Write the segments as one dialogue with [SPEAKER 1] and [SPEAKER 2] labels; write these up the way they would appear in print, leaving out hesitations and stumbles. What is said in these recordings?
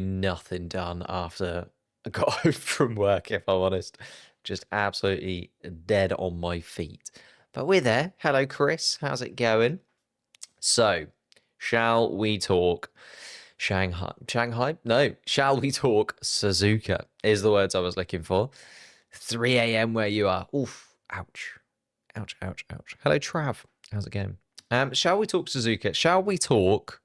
[SPEAKER 1] nothing done after I got home from work, if I'm honest. Just absolutely dead on my feet. But we're there. Hello, Chris. How's it going? So, shall we talk Shanghai? Shanghai? No. Shall we talk Suzuka? Is the words I was looking for. 3 a.m. where you are. Oof. Ouch. Ouch, ouch, ouch. Hello, Trav. How's it going? Shall we talk Suzuka? Shall we talk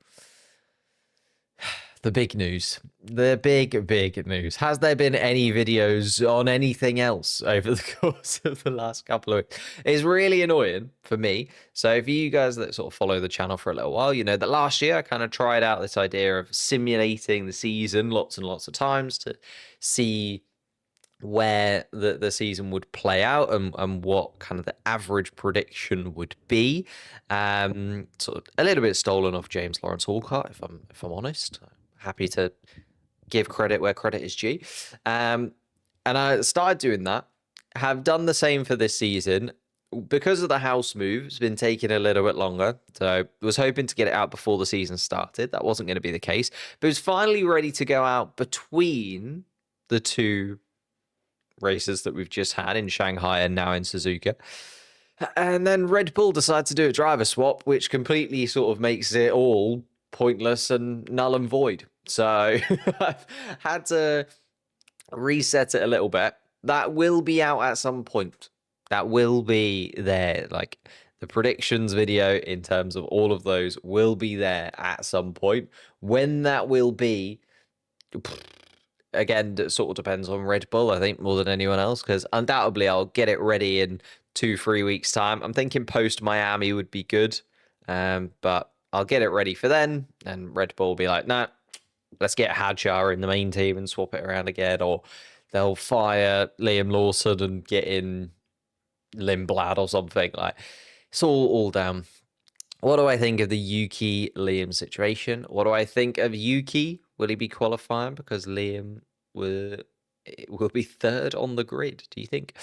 [SPEAKER 1] the big news? The big news. Has there been any videos on anything else over the course of the last couple of weeks? It's really annoying for me. So for you guys that sort of follow the channel for a little while, you know that last year I kind of tried out this idea of simulating the season lots and lots of times to see where the season would play out and what kind of the average prediction would be. Sort of a little bit stolen off James Lawrence Walcott, if I'm honest. Happy to give credit where credit is due. And I started doing that. Have done the same for this season. Because of the house move, it's been taking a little bit longer. So was hoping to get it out before the season started. That wasn't going to be the case. But it was finally ready to go out between the two races that we've just had in Shanghai and now in Suzuka. And then Red Bull decided to do a driver swap, which completely sort of makes it all pointless and null and void. So I've had to reset it a little bit. That will be out at some point. That will be there. Like the predictions video in terms of all of those will be there at some point. When that will be, again, it sort of depends on Red Bull, I think, more than anyone else, because undoubtedly I'll get it ready in 2-3 weeks' time. I'm thinking post Miami would be good, but I'll get it ready for then, and Red Bull will be like, nah, let's get Hadjar in the main team and swap it around again, or they'll fire Liam Lawson and get in Lindblad or something. Like, it's all down. What do I think of the Yuki Liam situation? What do I think of Yuki? Will he be qualifying because Liam will be third on the grid? Do you think?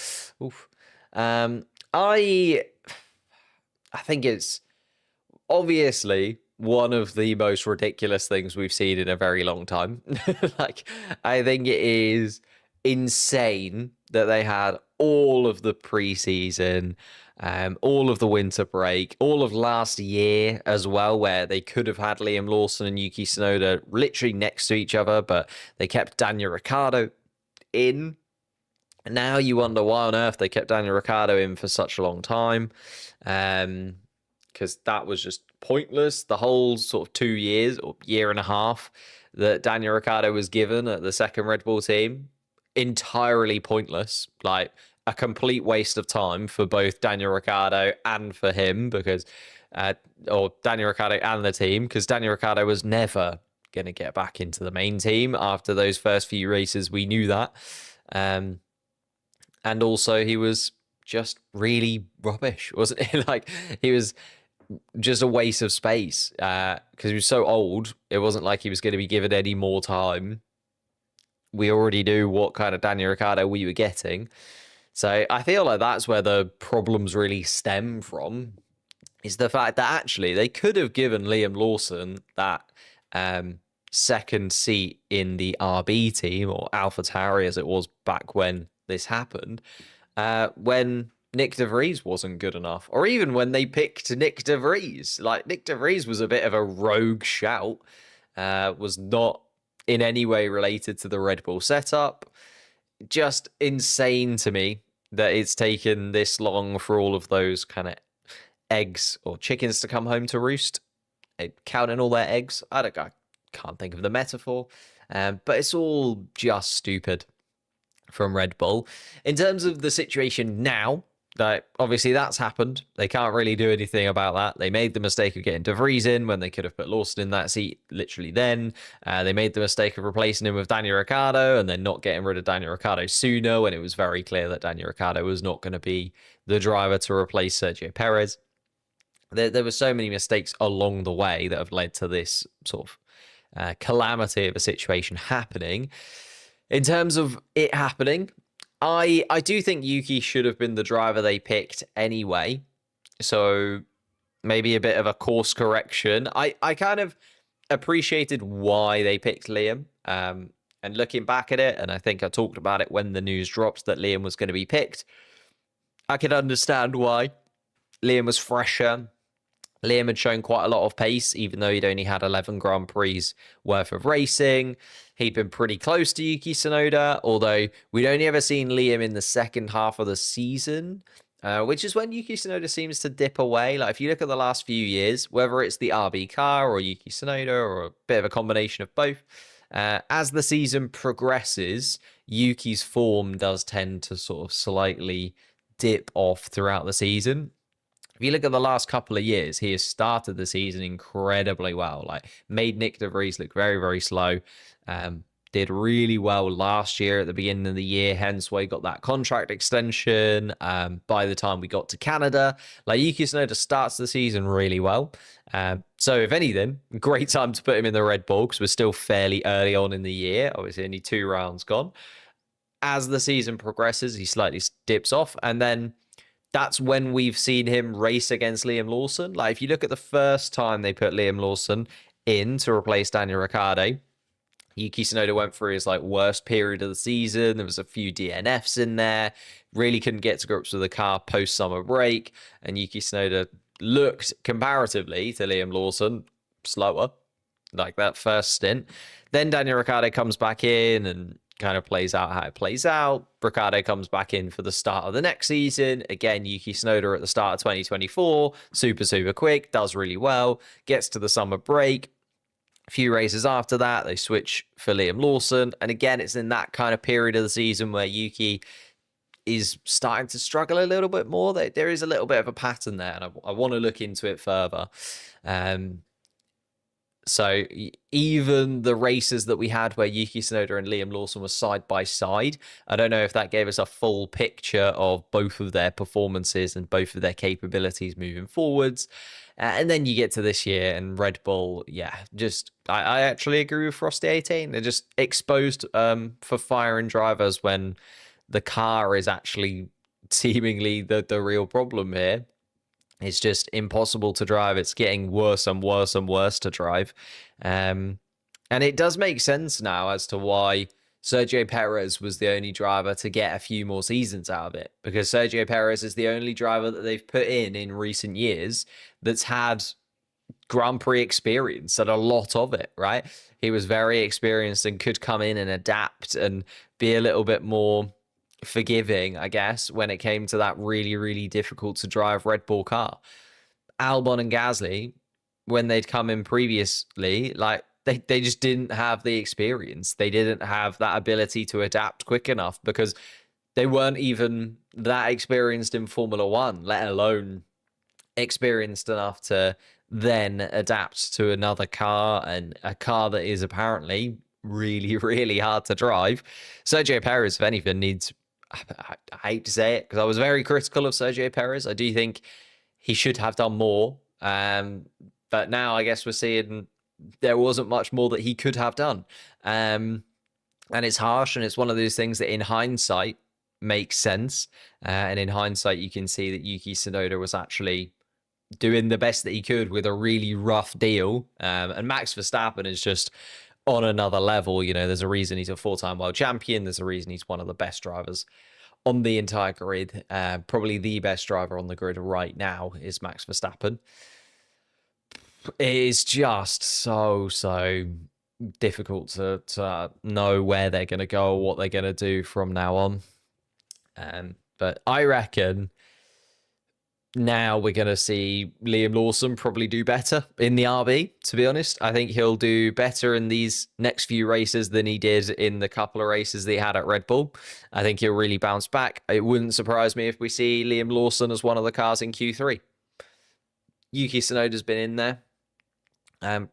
[SPEAKER 1] Oof. I think it's obviously one of the most ridiculous things we've seen in a very long time. Like, I think it is insane that they had all of the preseason, all of the winter break, all of last year as well, where they could have had Liam Lawson and Yuki Tsunoda literally next to each other, but they kept Daniel Ricciardo in. And now you wonder why on earth they kept Daniel Ricciardo in for such a long time, because that was just pointless. The whole sort of 2 years or year and a half that Daniel Ricciardo was given at the second Red Bull team, entirely pointless. Like, a complete waste of time for both Daniel Ricciardo and for him, because or Daniel Ricciardo and the team, because Daniel Ricciardo was never going to get back into the main team after those first few races. We knew that. And also he was just really rubbish, wasn't he? Like, he was just a waste of space because he was so old. It wasn't like he was going to be given any more time. We already knew what kind of Daniel Ricciardo we were getting. So I feel like that's where the problems really stem from, is the fact that actually they could have given Liam Lawson that second seat in the RB team, or AlphaTauri as it was back when this happened, when Nick De Vries wasn't good enough, or even when they picked Nick De Vries. Like, Nick De Vries was a bit of a rogue shout, was not in any way related to the Red Bull setup. Just insane to me that it's taken this long for all of those kind of eggs or chickens to come home to roost. Counting all their eggs, I can't think of the metaphor, but it's all just stupid from Red Bull. In terms of the situation now, like, obviously that's happened. They can't really do anything about that. They made the mistake of getting De Vries in when they could have put Lawson in that seat literally then. They made the mistake of replacing him with Daniel Ricciardo and then not getting rid of Daniel Ricciardo sooner, when it was very clear that Daniel Ricciardo was not going to be the driver to replace Sergio Perez. There were so many mistakes along the way that have led to this sort of calamity of a situation happening. In terms of it happening, I do think Yuki should have been the driver they picked anyway. So maybe a bit of a course correction. I kind of appreciated why they picked Liam. And looking back at it, and I think I talked about it when the news dropped that Liam was going to be picked, I could understand why. Liam was fresher. Liam had shown quite a lot of pace, even though he'd only had 11 Grand Prix worth of racing. He'd been pretty close to Yuki Tsunoda, although we'd only ever seen Liam in the second half of the season, which is when Yuki Tsunoda seems to dip away. Like, if you look at the last few years, whether it's the RB car or Yuki Tsunoda or a bit of a combination of both, as the season progresses, Yuki's form does tend to sort of slightly dip off throughout the season. If you look at the last couple of years, he has started the season incredibly well. Like, made Nick de Vries look very, very slow. Did really well last year at the beginning of the year, hence why he got that contract extension. By the time we got to Canada, like, Yuki Tsunoda starts the season really well. So if anything, great time to put him in the Red Bull because we're still fairly early on in the year. Obviously, only 2 rounds gone. As the season progresses, he slightly dips off, and then that's when we've seen him race against Liam Lawson. Like, if you look at the first time they put Liam Lawson in to replace Daniel Ricciardo, Yuki Tsunoda went through his worst period of the season. There was a few DNFs in there. Really couldn't get to grips with the car post summer break, and Yuki Tsunoda looked comparatively to Liam Lawson slower, like that first stint. Then Daniel Ricciardo comes back in and kind of plays out how it plays out. Ricciardo comes back in for the start of the next season. Again, Yuki Tsunoda at the start of 2024, super quick, does really well, gets to the summer break. A few races after that, they switch for Liam Lawson. And again, it's in that kind of period of the season where Yuki is starting to struggle a little bit more. There is a little bit of a pattern there, and I want to look into it further. So even the races that we had where Yuki Tsunoda and Liam Lawson were side by side, I don't know if that gave us a full picture of both of their performances and both of their capabilities moving forwards. And then you get to this year and Red Bull, I actually agree with Frosty 18. They're just exposed for firing drivers when the car is actually seemingly the real problem here. It's just impossible to drive. It's getting worse and worse and worse to drive. And it does make sense now as to why Sergio Perez was the only driver to get a few more seasons out of it. Because Sergio Perez is the only driver that they've put in recent years that's had Grand Prix experience, and a lot of it, right? He was very experienced and could come in and adapt and be a little bit more forgiving, I guess, when it came to that really, really difficult to drive Red Bull car. Albon and Gasly, when they'd come in previously, they just didn't have the experience. They didn't have that ability to adapt quick enough because they weren't even that experienced in Formula One, let alone experienced enough to then adapt to another car, and a car that is apparently really, really hard to drive. Sergio Perez, if anything, needs... I hate to say it because I was very critical of Sergio Perez. I do think he should have done more. But now I guess we're seeing there wasn't much more that he could have done. And it's harsh, and it's one of those things that in hindsight makes sense. And in hindsight, you can see that Yuki Tsunoda was actually doing the best that he could with a really rough deal. And Max Verstappen is just on another level. You know, there's a reason he's a 4-time world champion. There's a reason he's one of the best drivers on the entire grid. Probably the best driver on the grid right now is Max Verstappen. It is just so difficult to know where they're going to go or what they're going to do from now on. But I reckon now we're going to see Liam Lawson probably do better in the RB, to be honest. I think he'll do better in these next few races than he did in the couple of races that he had at Red Bull. I think he'll really bounce back. It wouldn't surprise me if we see Liam Lawson as one of the cars in Q3. Yuki Tsunoda's been in there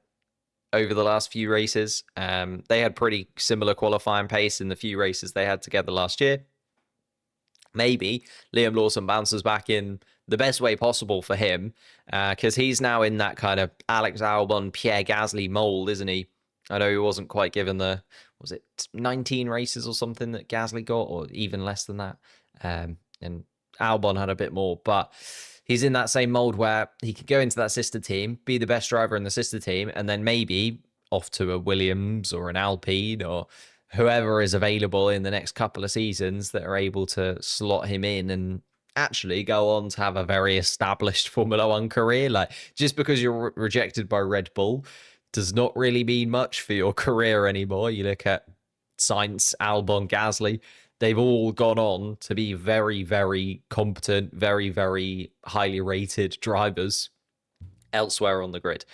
[SPEAKER 1] over the last few races. They had pretty similar qualifying pace in the few races they had together last year. Maybe Liam Lawson bounces back in the best way possible for him, because he's now in that kind of Alex Albon, Pierre Gasly mold, isn't he? I know he wasn't quite given was it 19 races or something that Gasly got, or even less than that. And Albon had a bit more, but he's in that same mold where he could go into that sister team, be the best driver in the sister team, and then maybe off to a Williams or an Alpine or whoever is available in the next couple of seasons that are able to slot him in and actually go on to have a very established Formula One career. Like, just because you're rejected by Red Bull does not really mean much for your career anymore. You look at Sainz, Albon, Gasly, they've all gone on to be very, very competent, very, very highly rated drivers elsewhere on the grid.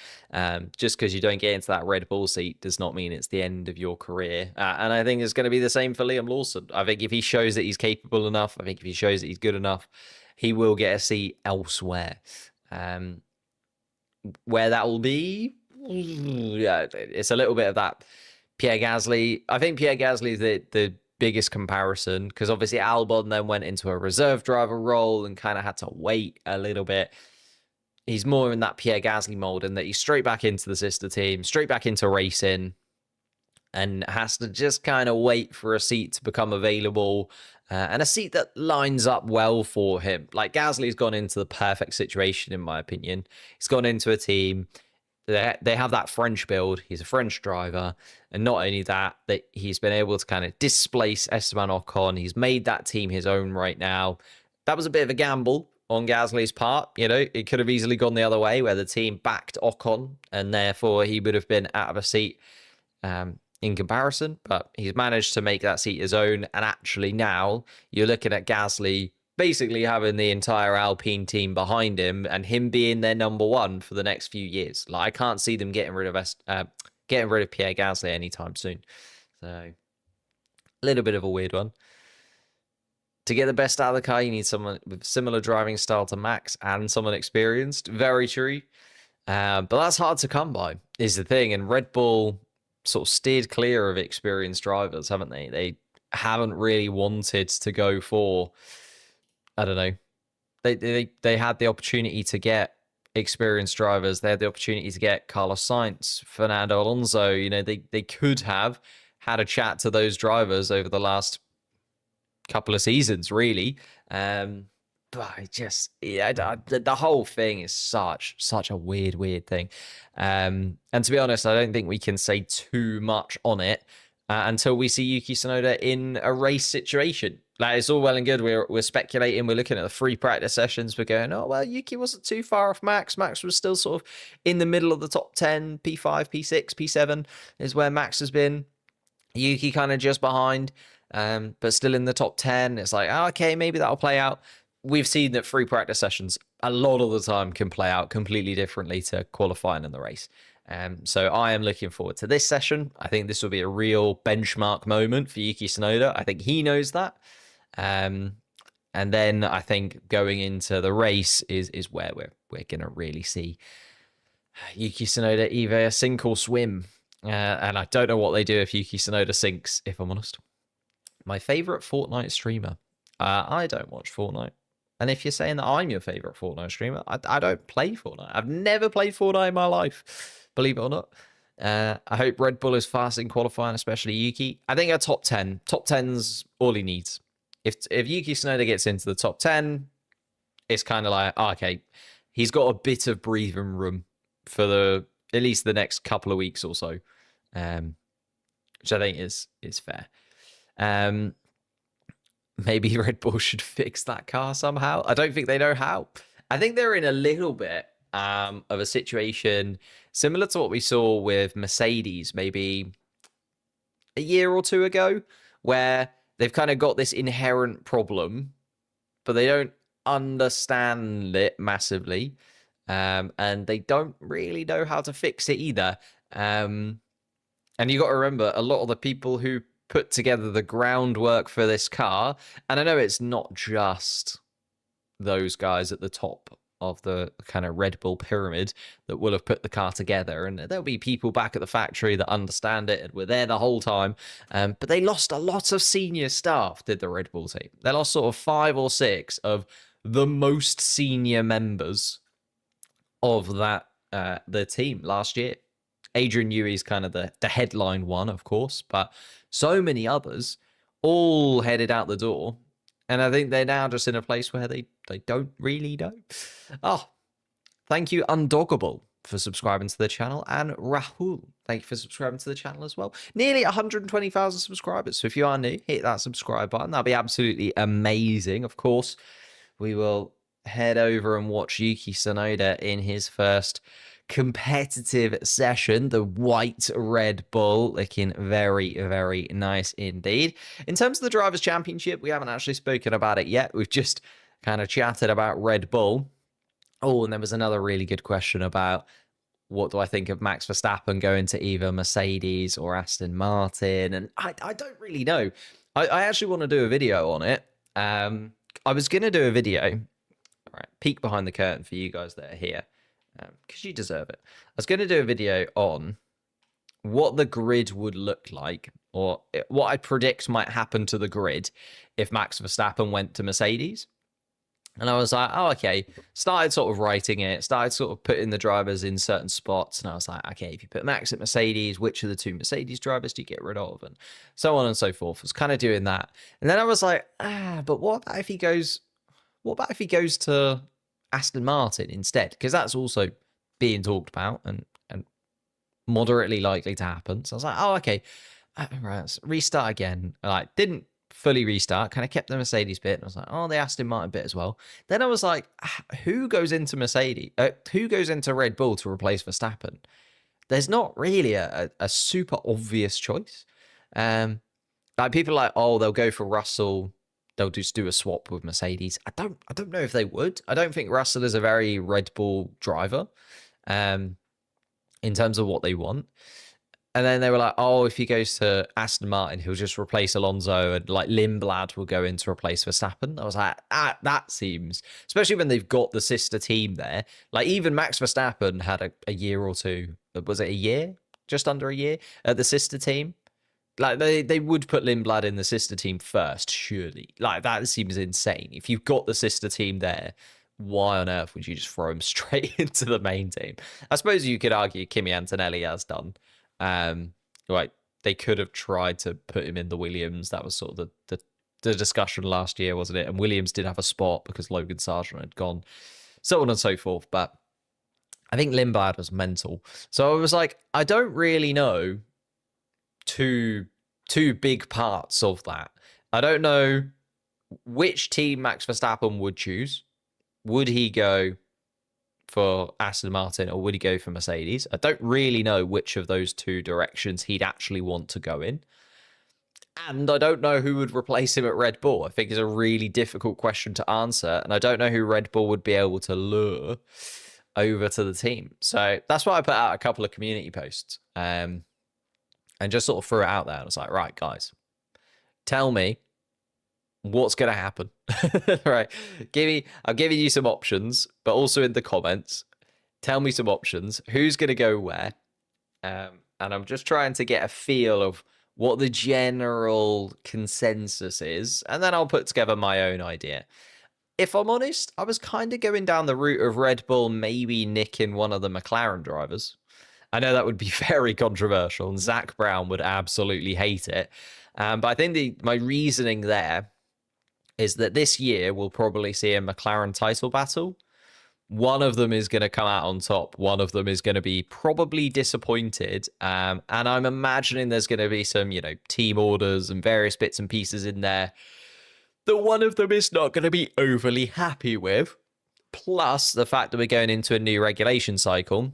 [SPEAKER 1] Just because you don't get into that Red Bull seat does not mean it's the end of your career. And I think it's going to be the same for Liam Lawson. I think if he shows that he's capable enough, I think if he shows that he's good enough, he will get a seat elsewhere. Where that will be, yeah, it's a little bit of that Pierre Gasly. I think Pierre Gasly is the biggest comparison, because obviously Albon then went into a reserve driver role and kind of had to wait a little bit. He's more in that Pierre Gasly mold, in that he's straight back into the sister team, straight back into racing, and has to just kind of wait for a seat to become available, and a seat that lines up well for him. Like, Gasly's gone into the perfect situation, in my opinion. He's gone into a team. They have that French build. He's a French driver. And not only that, that he's been able to kind of displace Esteban Ocon. He's made that team his own right now. That was a bit of a gamble on Gasly's part. You know, it could have easily gone the other way, where the team backed Ocon and therefore he would have been out of a seat in comparison. But he's managed to make that seat his own. And actually now you're looking at Gasly basically having the entire Alpine team behind him and him being their number one for the next few years. Like, I can't see them getting rid of Pierre Gasly anytime soon. So a little bit of a weird one. To get the best out of the car, you need someone with similar driving style to Max and someone experienced. Very true. But that's hard to come by, is the thing. And Red Bull sort of steered clear of experienced drivers, haven't they? They haven't really wanted to go for, I don't know. They had the opportunity to get experienced drivers. They had the opportunity to get Carlos Sainz, Fernando Alonso. You know, they could have had a chat to those drivers over the last couple of seasons, really. But I just, yeah, the whole thing is such a weird thing. And to be honest, I don't think we can say too much on it until we see Yuki Tsunoda in a race situation. Like, it's all well and good. We're speculating. We're looking at the free practice sessions. We're going, oh, well, Yuki wasn't too far off Max. Max was still sort of in the middle of the top 10, P5, P6, P7 is where Max has been. Yuki kind of just behind, but still in the top 10. It's like, oh, okay, maybe that'll play out. We've seen that free practice sessions a lot of the time can play out completely differently to qualifying in the race. So I am looking forward to this session. I think this will be a real benchmark moment for Yuki Tsunoda. I think he knows that. And then I think going into the race is where we're going to really see Yuki Tsunoda either sink or swim. And I don't know what they do if Yuki Tsunoda sinks, if I'm honest. My favorite Fortnite streamer. I don't watch Fortnite. And if you're saying that I'm your favorite Fortnite streamer, I don't play Fortnite. I've never played Fortnite in my life, believe it or not. I hope Red Bull is fast in qualifying, especially Yuki. I think a top 10. Top 10's all he needs. If Yuki Tsunoda gets into the top 10, it's kind of like, oh, okay, he's got a bit of breathing room for at least the next couple of weeks or so, which I think is fair. Maybe Red Bull should fix that car somehow. I don't think they know how. I think they're in a little bit of a situation similar to what we saw with Mercedes maybe a year or two ago, where they've kind of got this inherent problem, but they don't understand it massively. And they don't really know how to fix it either. And you got to remember, a lot of the people who put together the groundwork for this car, and I know it's not just those guys at the top of the kind of Red Bull pyramid that will have put the car together, and there'll be people back at the factory that understand it and were there the whole time, but they lost a lot of senior staff, did the Red Bull team. They lost sort of 5 or 6 of the most senior members of that the team last year. Adrian Newey's kind of the headline one, of course, but so many others all headed out the door. And I think they're now just in a place where they don't really know. Oh, thank you, Undoggable, for subscribing to the channel. And Rahul, thank you for subscribing to the channel as well. Nearly 120,000 subscribers. So if you are new, hit that subscribe button. That'll be absolutely amazing. Of course, we will head over and watch Yuki Tsunoda in his first competitive session. The white Red Bull looking very, very nice indeed. In terms of the Drivers' Championship, we haven't actually spoken about it yet. We've just kind of chatted about Red Bull. Oh, and there was another really good question about what do I think of Max Verstappen going to either Mercedes or Aston Martin? And I don't really know. I actually want to do a video on it. I was going to do a video. All right, peek behind the curtain for you guys that are here, because you deserve it. I was going to do a video on what the grid would look like, or what I predict might happen to the grid if Max Verstappen went to Mercedes. And I was like, oh, okay. Started sort of writing it, started sort of putting the drivers in certain spots. And I was like, okay, if you put Max at Mercedes, which of the two Mercedes drivers do you get rid of? And so on and so forth. I was kind of doing that. And then I was like, but what about if he goes to Aston Martin instead? Because that's also being talked about and moderately likely to happen. So I was like, oh, okay. Right, let's restart again. Like, didn't fully restart, kind of kept the Mercedes bit, and I was like, oh, the Aston Martin bit as well. Then I was like, who goes into Red Bull to replace Verstappen? There's not really a super obvious choice. Like, people are like, oh, they'll go for Russell, they'll just do a swap with Mercedes. I don't know if they would. I don't think Russell is a very Red Bull driver in terms of what they want. And then they were like, oh, if he goes to Aston Martin, he'll just replace Alonso, and like Lindblad will go in to replace Verstappen. I was like, that seems, especially when they've got the sister team there. Like, even Max Verstappen had a year or two. Was it a year? Just under a year at the sister team. Like, they would put Lindblad in the sister team first, surely. Like, that seems insane. If you've got the sister team there, why on earth would you just throw him straight into the main team? I suppose you could argue Kimi Antonelli has done. Like, they could have tried to put him in the Williams. That was sort of the discussion last year, wasn't it? And Williams did have a spot because Logan Sargent had gone, so on and so forth. But I think Lindblad was mental. So I was like, I don't really know two big parts of that. I don't know which team Max Verstappen would choose. Would he go for Aston Martin or would he go for Mercedes? I don't really know which of those two directions he'd actually want to go in. And I don't know who would replace him at Red Bull. I think it's a really difficult question to answer. And I don't know who Red Bull would be able to lure over to the team. So that's why I put out a couple of community posts and just sort of threw it out there. I was like, right, guys, tell me what's going to happen. Right, I'm giving you some options, but also in the comments, tell me some options. Who's going to go where? And I'm just trying to get a feel of what the general consensus is, and then I'll put together my own idea. If I'm honest, I was kind of going down the route of Red Bull maybe nicking one of the McLaren drivers. I know that would be very controversial, and Zach Brown would absolutely hate it. But I think my reasoning there is that this year we'll probably see a McLaren title battle. One of them is going to come out on top. One of them is going to be probably disappointed. And I'm imagining there's going to be some, team orders and various bits and pieces in there that one of them is not going to be overly happy with. Plus the fact that we're going into a new regulation cycle.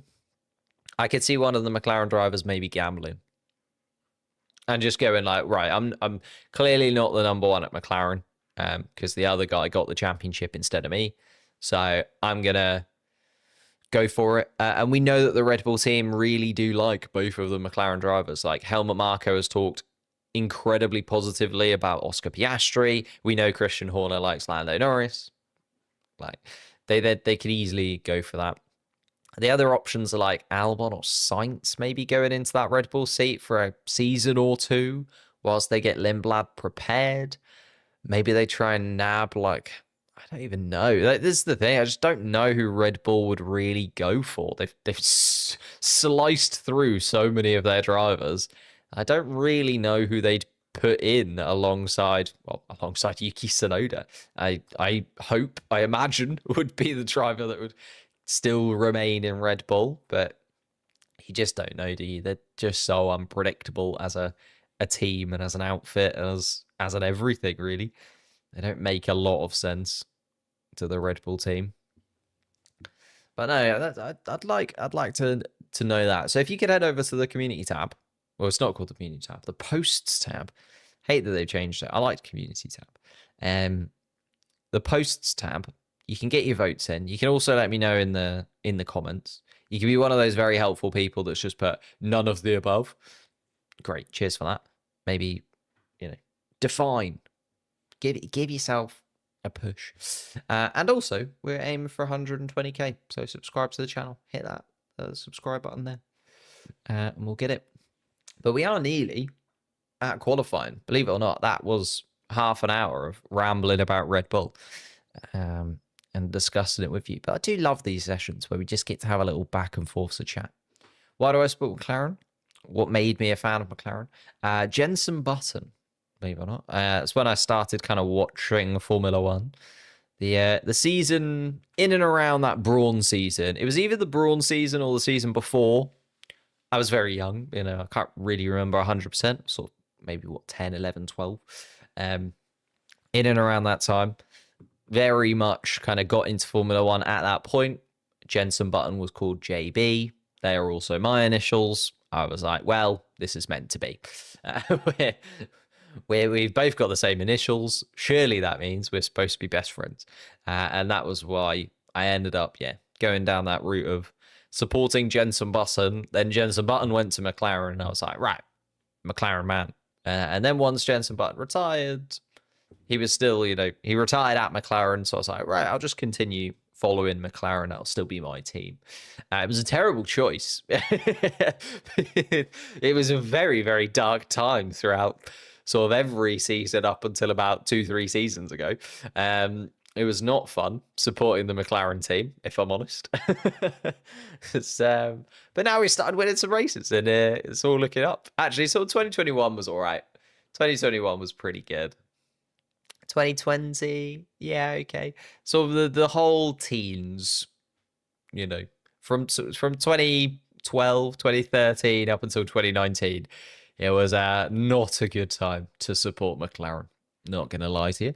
[SPEAKER 1] I could see one of the McLaren drivers maybe gambling and just going like, right, I'm clearly not the number one at McLaren. Because the other guy got the championship instead of me. So I'm going to go for it. And we know that the Red Bull team really do like both of the McLaren drivers. Like, Helmut Marko has talked incredibly positively about Oscar Piastri. We know Christian Horner likes Lando Norris. Like, they could easily go for that. The other options are like Albon or Sainz maybe going into that Red Bull seat for a season or two whilst they get Lindblad prepared. Maybe they try and nab, I don't even know. This is the thing. I just don't know who Red Bull would really go for. They've sliced through so many of their drivers. I don't really know who they'd put in alongside Yuki Tsunoda. I imagine would be the driver that would still remain in Red Bull, but you just don't know, do you? They're just so unpredictable as a team and as an outfit, as an everything, really. They don't make a lot of sense to the Red Bull team. But no, I'd like to know that. So if you could head over to the community tab, well, it's not called the community tab, the posts tab. Hate that they've changed it. I like community tab. The posts tab, you can get your votes in. You can also let me know in the comments. You can be one of those very helpful people that's just put none of the above. Great, cheers for that. Maybe, define. Give yourself a push. And also, we're aiming for 120k. So subscribe to the channel. Hit that subscribe button there. And we'll get it. But we are nearly at qualifying. Believe it or not, that was half an hour of rambling about Red Bull and discussing it with you. But I do love these sessions where we just get to have a little back and forth to chat. Why do I support McLaren? What made me a fan of McLaren? Jenson Button, believe it or not. It's when I started kind of watching Formula One. The season in and around that Brawn season. It was either the Brawn season or the season before. I was very young, I can't really remember 100%. Sort of maybe 10, 11, 12. In and around that time. Very much kind of got into Formula One at that point. Jenson Button was called JB. They are also my initials. I was like, well, this is meant to be. We've both got the same initials. Surely that means we're supposed to be best friends. And that was why I ended up, going down that route of supporting Jenson Button. Then Jenson Button went to McLaren, and I was like, right, McLaren man. And then once Jenson Button retired, he was still, he retired at McLaren. So I was like, right, I'll just continue following McLaren. I'll still be my team. It was a terrible choice. It was a very, very dark time throughout sort of every season up until about 2-3 seasons ago. It was not fun supporting the McLaren team, if I'm honest. But now we started winning some races, and it's all looking up. Actually, so 2021 was all right. 2021 was pretty good. 2020, yeah, okay. So the whole teens, from 2012, 2013 up until 2019, it was not a good time to support McLaren. Not gonna lie to you.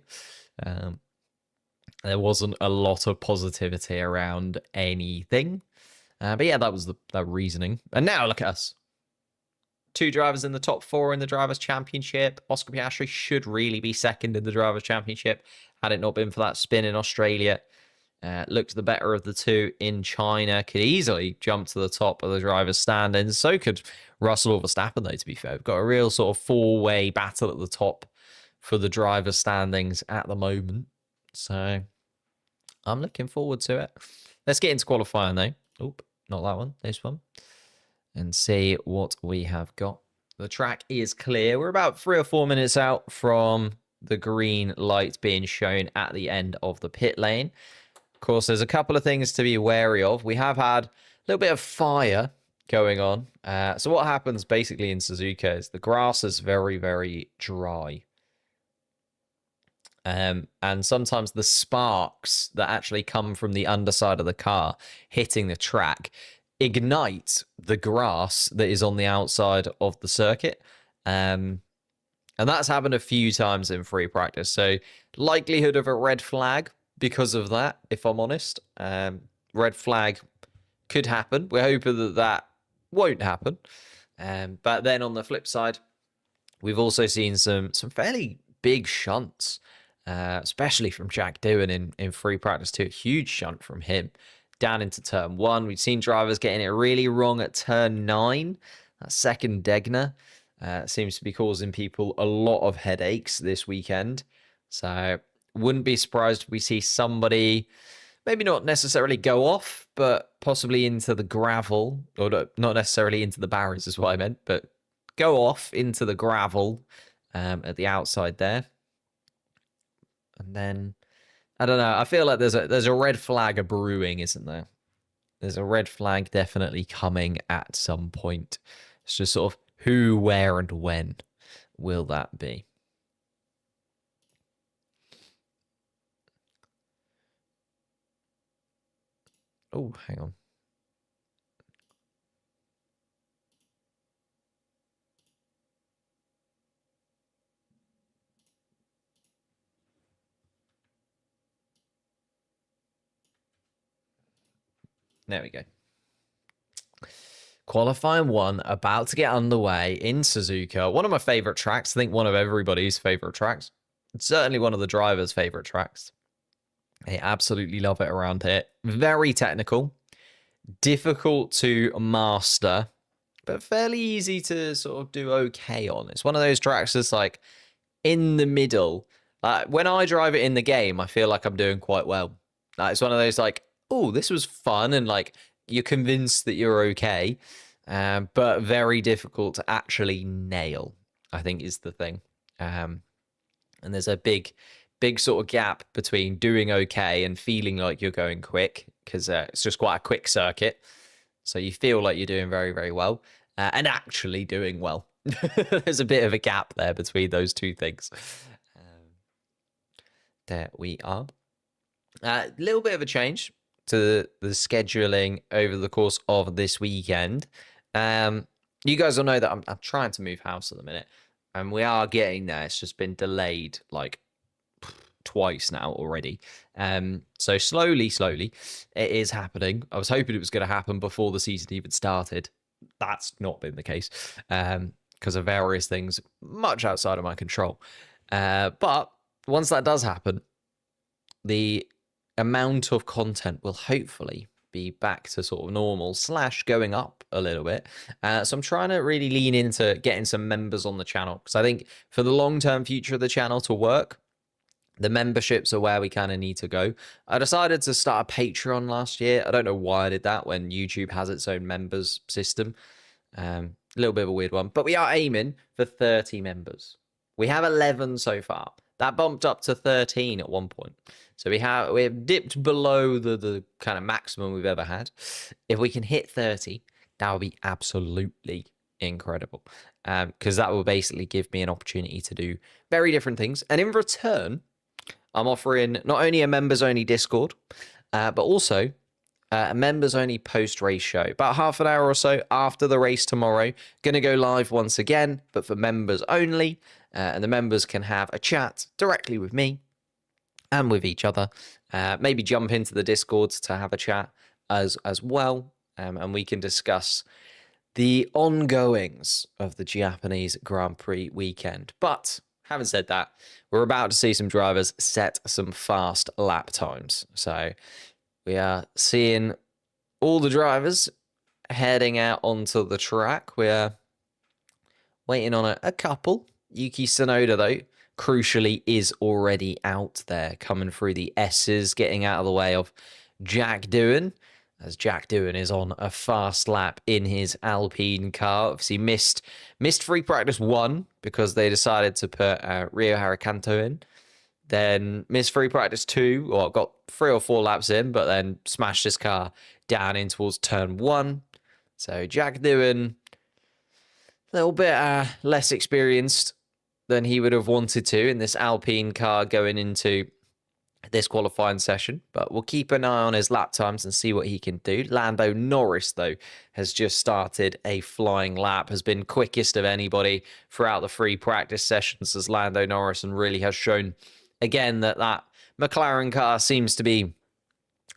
[SPEAKER 1] There wasn't a lot of positivity around anything. But yeah, that was the reasoning. And now look at us. 2 drivers in the top 4 in the Drivers' Championship. Oscar Piastri should really be second in the Drivers' Championship had it not been for that spin in Australia. Looked the better of the 2 in China. Could easily jump to the top of the drivers' standings. So could Russell or Verstappen, though, to be fair. We've got a real sort of 4-way battle at the top for the drivers' standings at the moment. So I'm looking forward to it. Let's get into qualifying, though. Oop, not that one. This one. And see what we have got. The track is clear. We're about 3 or 4 minutes out from the green light being shown at the end of the pit lane. Of course, there's a couple of things to be wary of. We have had a little bit of fire going on. So what happens basically in Suzuka is the grass is very, very dry. And sometimes the sparks that actually come from the underside of the car hitting the track ignite the grass that is on the outside of the circuit. And that's happened a few times in free practice. So likelihood of a red flag because of that, if I'm honest. Red flag could happen. We're hoping that won't happen. But then on the flip side, we've also seen some fairly big shunts, especially from Jack Doohan in free practice too. A huge shunt from him down into turn 1. We've seen drivers getting it really wrong at turn 9. That second Degner seems to be causing people a lot of headaches this weekend. So wouldn't be surprised if we see somebody maybe not necessarily go off, but possibly into the gravel, or not necessarily into the barriers is what I meant, but go off into the gravel at the outside there. And then I don't know. I feel like there's a red flag brewing, isn't there? There's a red flag definitely coming at some point. It's just sort of who, where, and when will that be? Oh, hang on. There we go. Qualifying 1 about to get underway in Suzuka. One of my favorite tracks. I think one of everybody's favorite tracks. It's certainly one of the drivers' favorite tracks. They absolutely love it around here. Very technical, difficult to master, but fairly easy to sort of do okay on. It's one of those tracks that's like in the middle. When I drive it in the game, I feel like I'm doing quite well. It's one of those like, oh, this was fun, and like you're convinced that you're okay, but very difficult to actually nail, I think is the thing. And there's a big sort of gap between doing okay and feeling like you're going quick, because it's just quite a quick circuit. So you feel like you're doing very, very well, and actually doing well. There's a bit of a gap there between those two things. There we are. A little bit of a change to the scheduling over the course of this weekend. You guys will know that I'm trying to move house at the minute, and we are getting there. It's just been delayed like twice now already. So slowly, it is happening. I was hoping it was going to happen before the season even started. That's not been the case because of various things much outside of my control. But once that does happen, the amount of content will hopefully be back to sort of normal / going up a little bit. So I'm trying to really lean into getting some members on the channel, because I think for the long-term future of the channel to work, the memberships are where we kind of need to go. I decided to start a Patreon last year. I don't know why I did that when YouTube has its own members system. A little bit of a weird one, but we are aiming for 30 members. We have 11 so far. That bumped up to 13 at one point. So we have dipped below the kind of maximum we've ever had. If we can hit 30, that would be absolutely incredible, because that will basically give me an opportunity to do very different things. And in return, I'm offering not only a members-only Discord, but also a members-only post-race show. About half an hour or so after the race tomorrow. Going to go live once again, but for members only. And the members can have a chat directly with me and with each other. Maybe jump into the Discord to have a chat as well. And we can discuss the ongoings of the Japanese Grand Prix weekend. But having said that, we're about to see some drivers set some fast lap times. So we are seeing all the drivers heading out onto the track. We're waiting on a couple. Yuki Tsunoda, though, crucially, is already out there, coming through the S's, getting out of the way of Jack Doohan, as Jack Doohan is on a fast lap in his Alpine car. Obviously missed free practice 1 because they decided to put Rio Harakanto in. Then missed free practice 2, or got 3 or 4 laps in, but then smashed his car down in towards turn 1. So Jack Doohan, a little bit less experienced than he would have wanted to in this Alpine car going into this qualifying session, but we'll keep an eye on his lap times and see what he can do. Lando Norris, though, has just started a flying lap, has been quickest of anybody throughout the free practice sessions as Lando Norris, and really has shown again that McLaren car seems to be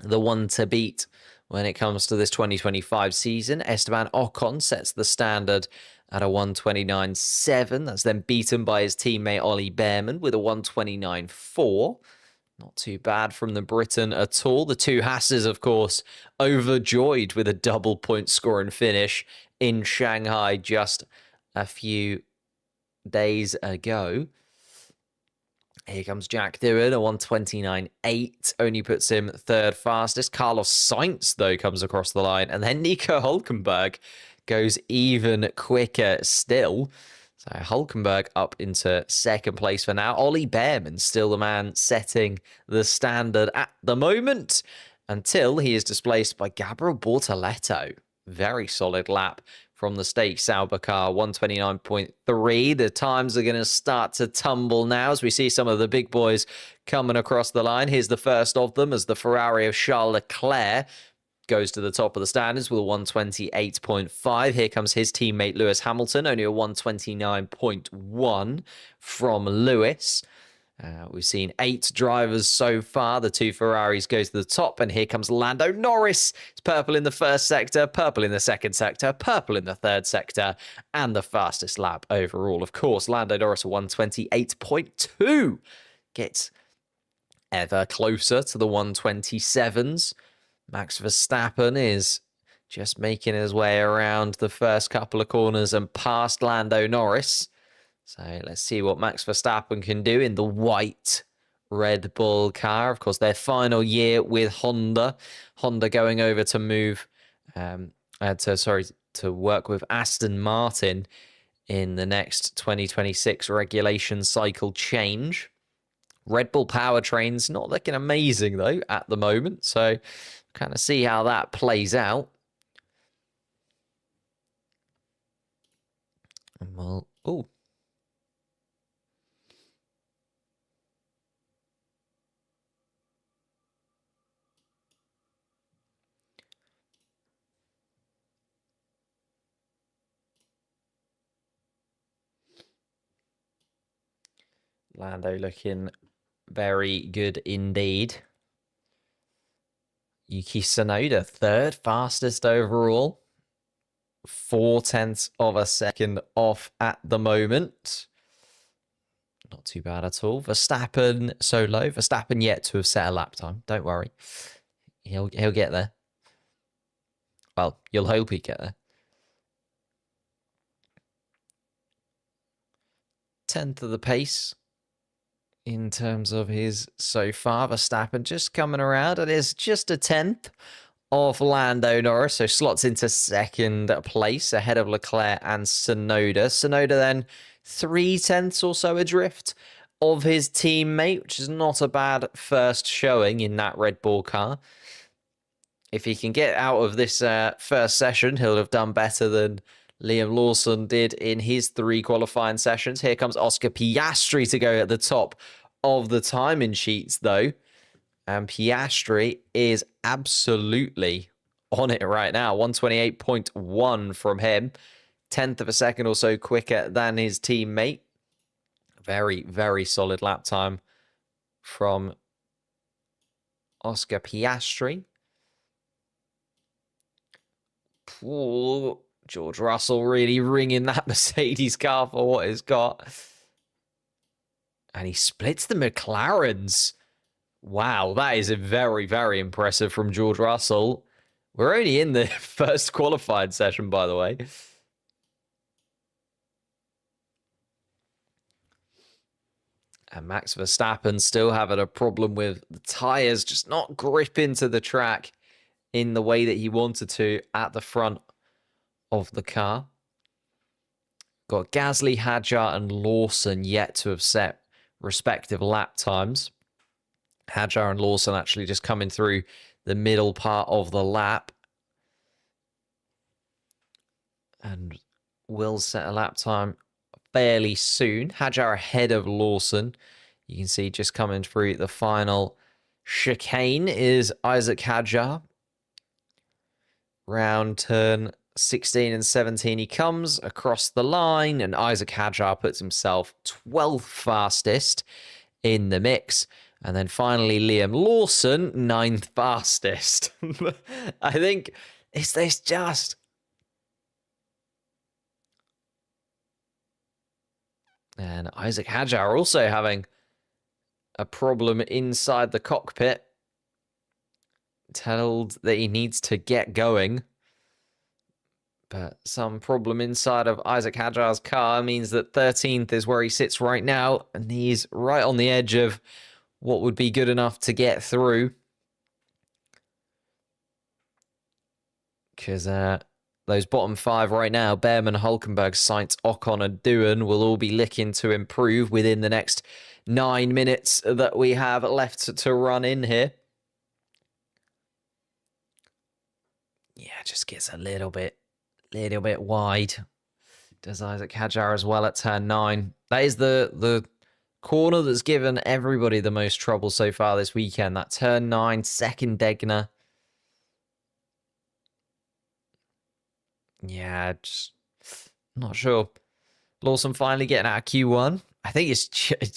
[SPEAKER 1] the one to beat when it comes to this 2025 season. Esteban Ocon sets the standard at a 129.7. That's then beaten by his teammate Ollie Behrman with a 129.4. Not too bad from the Briton at all. The two Hasses, of course, overjoyed with a double point scoring finish in Shanghai just a few days ago. Here comes Jack Doohan, a 129.8, only puts him third fastest. Carlos Sainz, though, comes across the line. And then Nico Hülkenberg goes even quicker still. So Hülkenberg up into second place for now. Ollie Behrman still the man setting the standard at the moment, until he is displaced by Gabriel Bortoleto. Very solid lap from the Stake Sauber car, 129.3. The times are going to start to tumble now as we see some of the big boys coming across the line. Here's the first of them as the Ferrari of Charles Leclerc goes to the top of the standards with a 128.5. Here comes his teammate Lewis Hamilton, only a 129.1 from Lewis. We've seen 8 drivers so far. The 2 Ferraris go to the top, and here comes Lando Norris. It's purple in the first sector, purple in the second sector, purple in the third sector, and the fastest lap overall. Of course, Lando Norris, a 128.2, gets ever closer to the 127s. Max Verstappen is just making his way around the first couple of corners and past Lando Norris. So let's see what Max Verstappen can do in the white Red Bull car. Of course, their final year with Honda. Honda going over to move, to work with Aston Martin in the next 2026 regulation cycle change. Red Bull powertrain's not looking amazing, though, at the moment. So kind of see how that plays out. Well, oh. Lando looking very good indeed. Yuki Tsunoda, third fastest overall. 0.4 of a second off at the moment. Not too bad at all. Verstappen so low. Verstappen yet to have set a lap time. Don't worry. He'll get there. Well, you'll hope he get there. 10th of the pace in terms of his so far. Verstappen just coming around. It is just a 10th of Lando Norris, so slots into second place ahead of Leclerc and Tsunoda. Tsunoda then 0.3 or so adrift of his teammate, which is not a bad first showing in that Red Bull car. If he can get out of this first session, he'll have done better than Liam Lawson did in his 3 qualifying sessions. Here comes Oscar Piastri to go at the top of the timing sheets, though. And Piastri is absolutely on it right now. 128.1 from him. 10th of a second or so quicker than his teammate. Very, very solid lap time from Oscar Piastri. Ooh, George Russell really ringing that Mercedes car for what it's got. And he splits the McLarens. Wow, that is a very, very impressive from George Russell. We're only in the first qualified session, by the way. And Max Verstappen still having a problem with the tyres just not gripping to the track in the way that he wanted to at the front of the car. Got Gasly, Hadjar, and Lawson yet to have set respective lap times. Hadjar and Lawson actually just coming through the middle part of the lap. And will set a lap time fairly soon. Hadjar ahead of Lawson. You can see just coming through the final chicane is Isaac Hadjar. Round turn 16 and 17, he comes across the line, and Isaac Hadjar puts himself 12th fastest in the mix. And then finally, Liam Lawson, 9th fastest. I think, is this just... And Isaac Hadjar also having a problem inside the cockpit. Told that he needs to get going. But some problem inside of Isaac Hadjar's car means that 13th is where he sits right now. And he's right on the edge of what would be good enough to get through. Because those bottom 5 right now, Behrman, Hulkenberg, Sainz, Ocon, and Doohan will all be looking to improve within the next 9 minutes that we have left to run in here. Yeah, just gets a little bit wide. Does Isaac Hadjar as well at turn 9. That is the corner that's given everybody the most trouble so far this weekend. That turn 9, second Degner. Yeah, just not sure. Lawson finally getting out of Q1. I think it's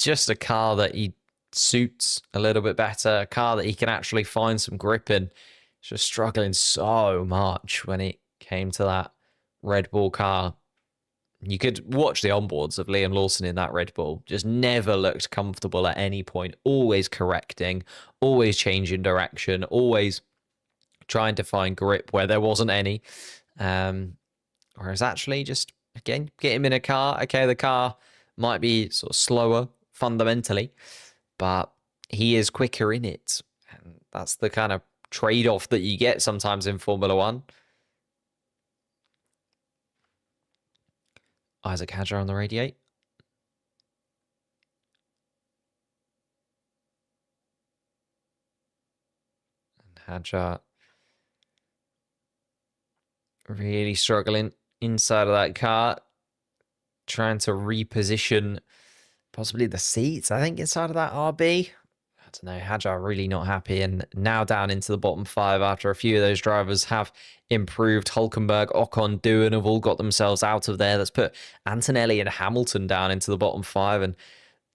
[SPEAKER 1] just a car that he suits a little bit better, a car that he can actually find some grip in. He's just struggling so much when it came to that Red Bull car. You could watch the onboards of Liam Lawson in that Red Bull. Just never looked comfortable at any point. Always correcting, always changing direction, always trying to find grip where there wasn't any. Whereas actually just, again, get him in a car. Okay, the car might be sort of slower fundamentally, but he is quicker in it. And that's the kind of trade-off that you get sometimes in Formula One. Isaac Hadjar on the radiate. And Hadjar really struggling inside of that car, trying to reposition possibly the seats, I think, inside of that RB. I don't know, Hadjar really not happy, and now down into the bottom 5 after a few of those drivers have improved. Hulkenberg, Ocon, Doohan have all got themselves out of there. That's put Antonelli and Hamilton down into the bottom 5, and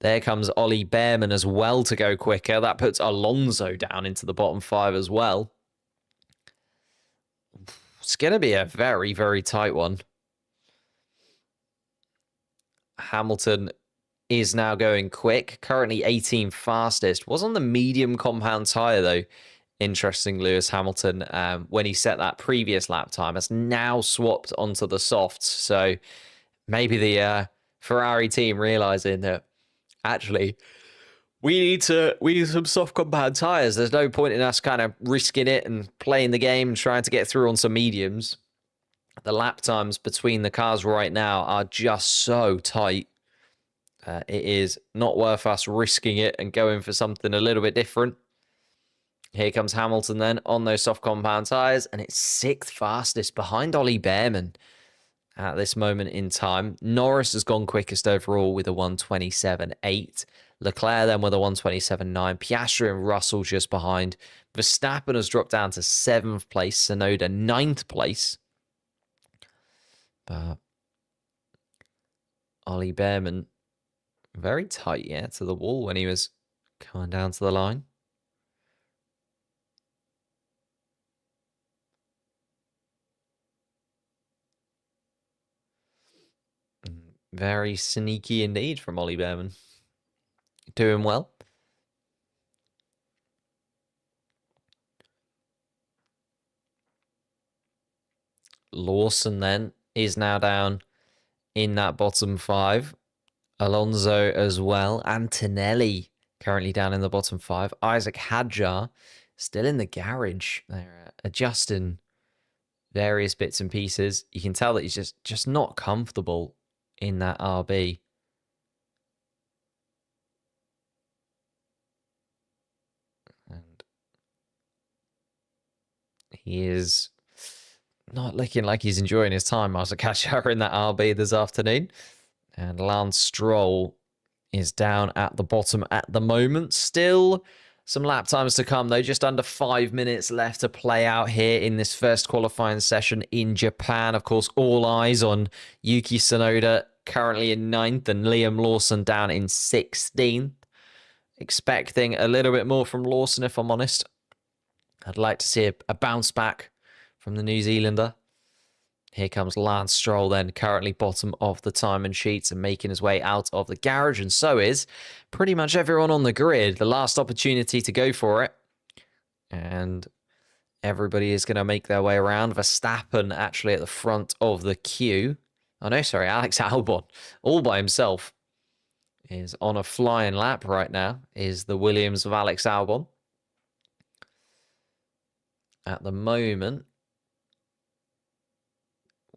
[SPEAKER 1] there comes Ollie Behrman as well to go quicker. That puts Alonso down into the bottom 5 as well. It's going to be a very, very tight one. Hamilton is now going quick. Currently 18th fastest. Was on the medium compound tyre, though. Interesting, Lewis Hamilton, when he set that previous lap time, has now swapped onto the softs. So maybe the Ferrari team realising that actually we need some soft compound tyres. There's no point in us kind of risking it and playing the game, trying to get through on some mediums. The lap times between the cars right now are just so tight. It is not worth us risking it and going for something a little bit different. Here comes Hamilton then on those soft compound tyres, and it's 6th fastest behind Ollie Behrman at this moment in time. Norris has gone quickest overall with a 1:27.8. Leclerc then with a 1:27.9. Piastri and Russell just behind. Verstappen has dropped down to 7th place. Tsunoda 9th place. But Ollie Behrman very tight, yeah, to the wall when he was coming down to the line. Very sneaky indeed from Ollie Behrman. Doing well. Lawson then is now down in that bottom 5. Alonso as well. Antonelli currently down in the bottom 5. Isaac Hadjar still in the garage. They're adjusting various bits and pieces. You can tell that he's just not comfortable in that RB. And he is not looking like he's enjoying his time, Isaac Hadjar, in that RB this afternoon. And Lance Stroll is down at the bottom at the moment. Still some lap times to come, though. Just under 5 minutes left to play out here in this first qualifying session in Japan. Of course, all eyes on Yuki Tsunoda, currently in 9th, and Liam Lawson down in 16th. Expecting a little bit more from Lawson, if I'm honest. I'd like to see a bounce back from the New Zealander. Here comes Lance Stroll then, currently bottom of the timing sheets and making his way out of the garage. And so is pretty much everyone on the grid. The last opportunity to go for it. And everybody is going to make their way around. Verstappen actually at the front of the queue. Oh no, sorry, Alex Albon, all by himself, is on a flying lap right now, is the Williams of Alex Albon. At the moment,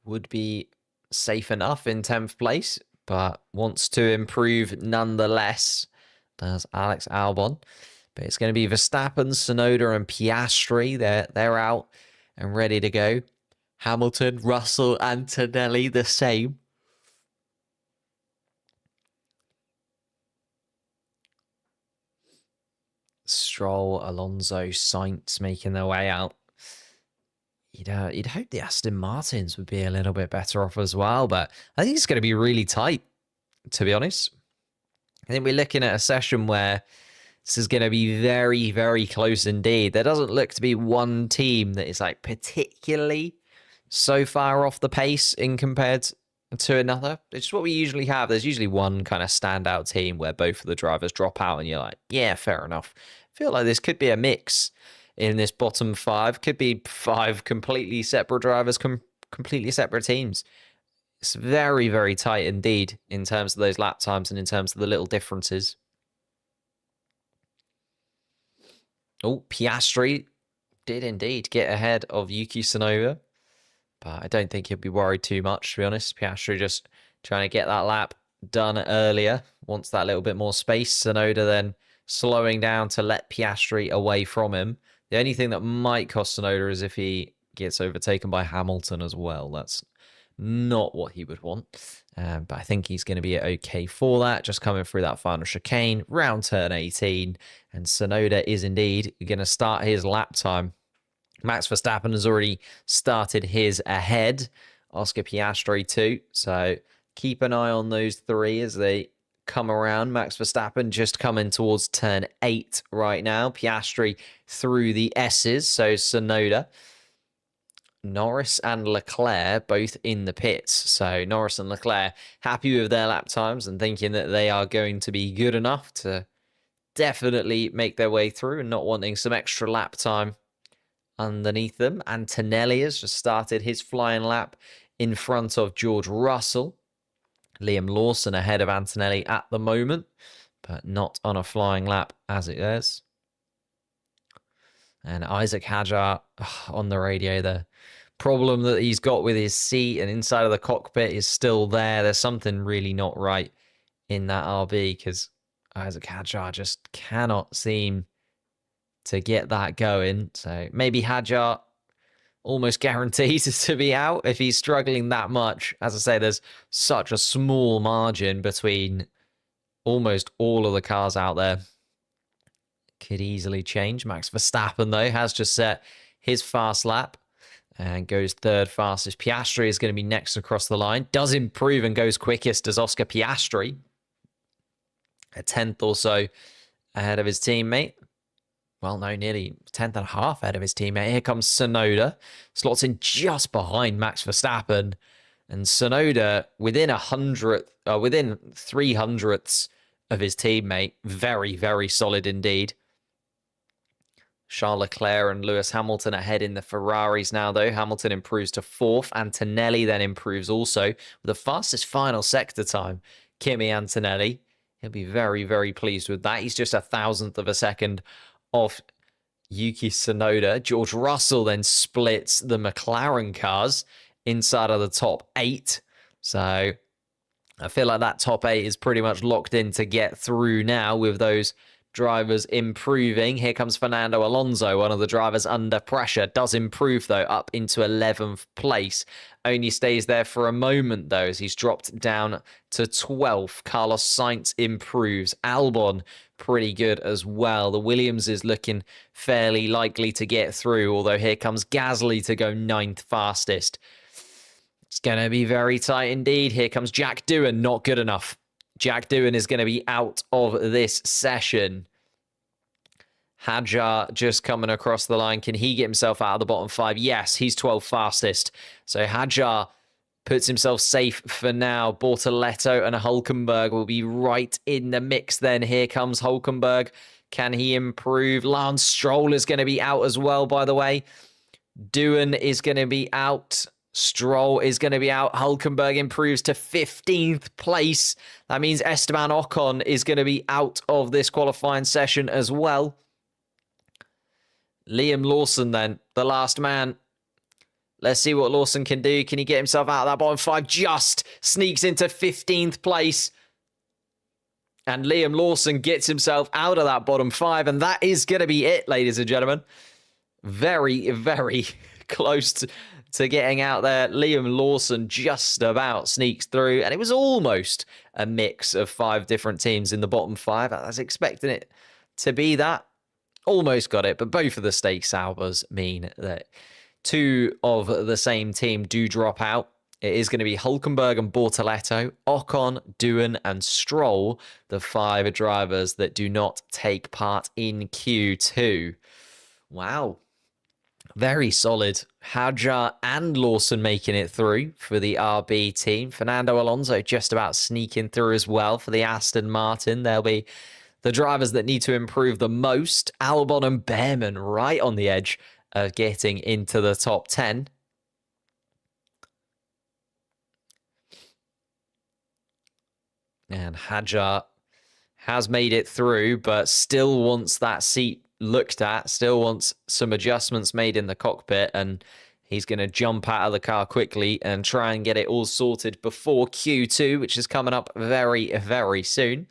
[SPEAKER 1] would be safe enough in 10th place, but wants to improve nonetheless, does Alex Albon. But it's going to be Verstappen, Tsunoda, and Piastri. They're out and ready to go. Hamilton, Russell, Antonelli, the same. Stroll, Alonso, Sainz making their way out. You'd hope the Aston Martins would be a little bit better off as well, but I think it's going to be really tight, to be honest. I think we're looking at a session where this is going to be very, very close indeed. There doesn't look to be one team that is like particularly so far off the pace in compared to another. It's just what we usually have. There's usually one kind of standout team where both of the drivers drop out and you're like, yeah, fair enough. I feel like this could be a mix in this bottom five. Could be five completely separate drivers, completely separate teams. It's very, very tight indeed in terms of those lap times and in terms of the little differences. Oh, Piastri did indeed get ahead of Yuki Tsunoda, but I don't think he'll be worried too much, to be honest. Piastri just trying to get that lap done earlier, wants that little bit more space. Tsunoda then slowing down to let Piastri away from him. The only thing that might cost Tsunoda is if he gets overtaken by Hamilton as well. That's not what he would want, but I think he's going to be okay for that. Just coming through that final chicane, round turn 18, and Tsunoda is indeed going to start his lap time. Max Verstappen has already started his ahead. Oscar Piastri too, so keep an eye on those three as they come around. Max Verstappen just coming towards turn 8 right now. Piastri through the S's, so Tsunoda. Norris and Leclerc both in the pits. So Norris and Leclerc happy with their lap times and thinking that they are going to be good enough to definitely make their way through and not wanting some extra lap time underneath them. Antonelli has just started his flying lap in front of George Russell. Liam Lawson ahead of Antonelli at the moment, but not on a flying lap as it is. And Isaac Hadjar on the radio, the problem that he's got with his seat and inside of the cockpit is still there. There's something really not right in that RB because Isaac Hadjar just cannot seem to get that going. So maybe Hadjar almost guaranteed to be out if he's struggling that much. As I say, there's such a small margin between almost all of the cars out there. Could easily change. Max Verstappen, though, has just set his fast lap and goes third fastest. Piastri is going to be next across the line. Does improve and goes quickest as Oscar Piastri. A 10th or so ahead of his teammate. Well, no, nearly 10th and a half ahead of his teammate. Here comes Tsunoda. Slots in just behind Max Verstappen. And Tsunoda within 300ths of his teammate. Very, very solid indeed. Charles Leclerc and Lewis Hamilton ahead in the Ferraris now, though. Hamilton improves to 4th. Antonelli then improves also with the fastest final sector time. Kimi Antonelli. He'll be very, very pleased with that. He's just 1,000th of a second off Yuki Tsunoda. George Russell then splits the McLaren cars inside of the top 8. So I feel like that top 8 is pretty much locked in to get through now with those drivers improving. Here comes Fernando Alonso, one of the drivers under pressure. Does improve, though, up into 11th place. Only stays there for a moment, though, as he's dropped down to 12th. Carlos Sainz improves. Albon, pretty good as well. The Williams is looking fairly likely to get through, although here comes Gasly to go 9th fastest. It's going to be very tight indeed. Here comes Jack Doohan, not good enough. Jack Doohan is going to be out of this session. Hadjar just coming across the line. Can he get himself out of the bottom 5? Yes, he's 12th fastest. So Hadjar puts himself safe for now. Bortoletto and Hulkenberg will be right in the mix then. Here comes Hulkenberg. Can he improve? Lance Stroll is going to be out as well, by the way. Doohan is going to be out. Stroll is going to be out. Hulkenberg improves to 15th place. That means Esteban Ocon is going to be out of this qualifying session as well. Liam Lawson then, the last man. Let's see what Lawson can do. Can he get himself out of that bottom 5? Just sneaks into 15th place. And Liam Lawson gets himself out of that bottom 5. And that is going to be it, ladies and gentlemen. Very, very close to getting out there. Liam Lawson just about sneaks through. And it was almost a mix of 5 different teams in the bottom 5. I was expecting it to be that. Almost got it. But both of the stake salvers mean that two of the same team do drop out. It is going to be Hulkenberg and Bortoletto, Ocon, Doohan, and Stroll, the 5 drivers that do not take part in Q2. Wow. Very solid. Hadjar and Lawson making it through for the RB team. Fernando Alonso just about sneaking through as well for the Aston Martin. They'll be the drivers that need to improve the most. Albon and Behrman right on the edge of getting into the top 10. And Hadjar has made it through, but still wants that seat looked at, still wants some adjustments made in the cockpit, and he's going to jump out of the car quickly and try and get it all sorted before Q2, which is coming up very, very soon.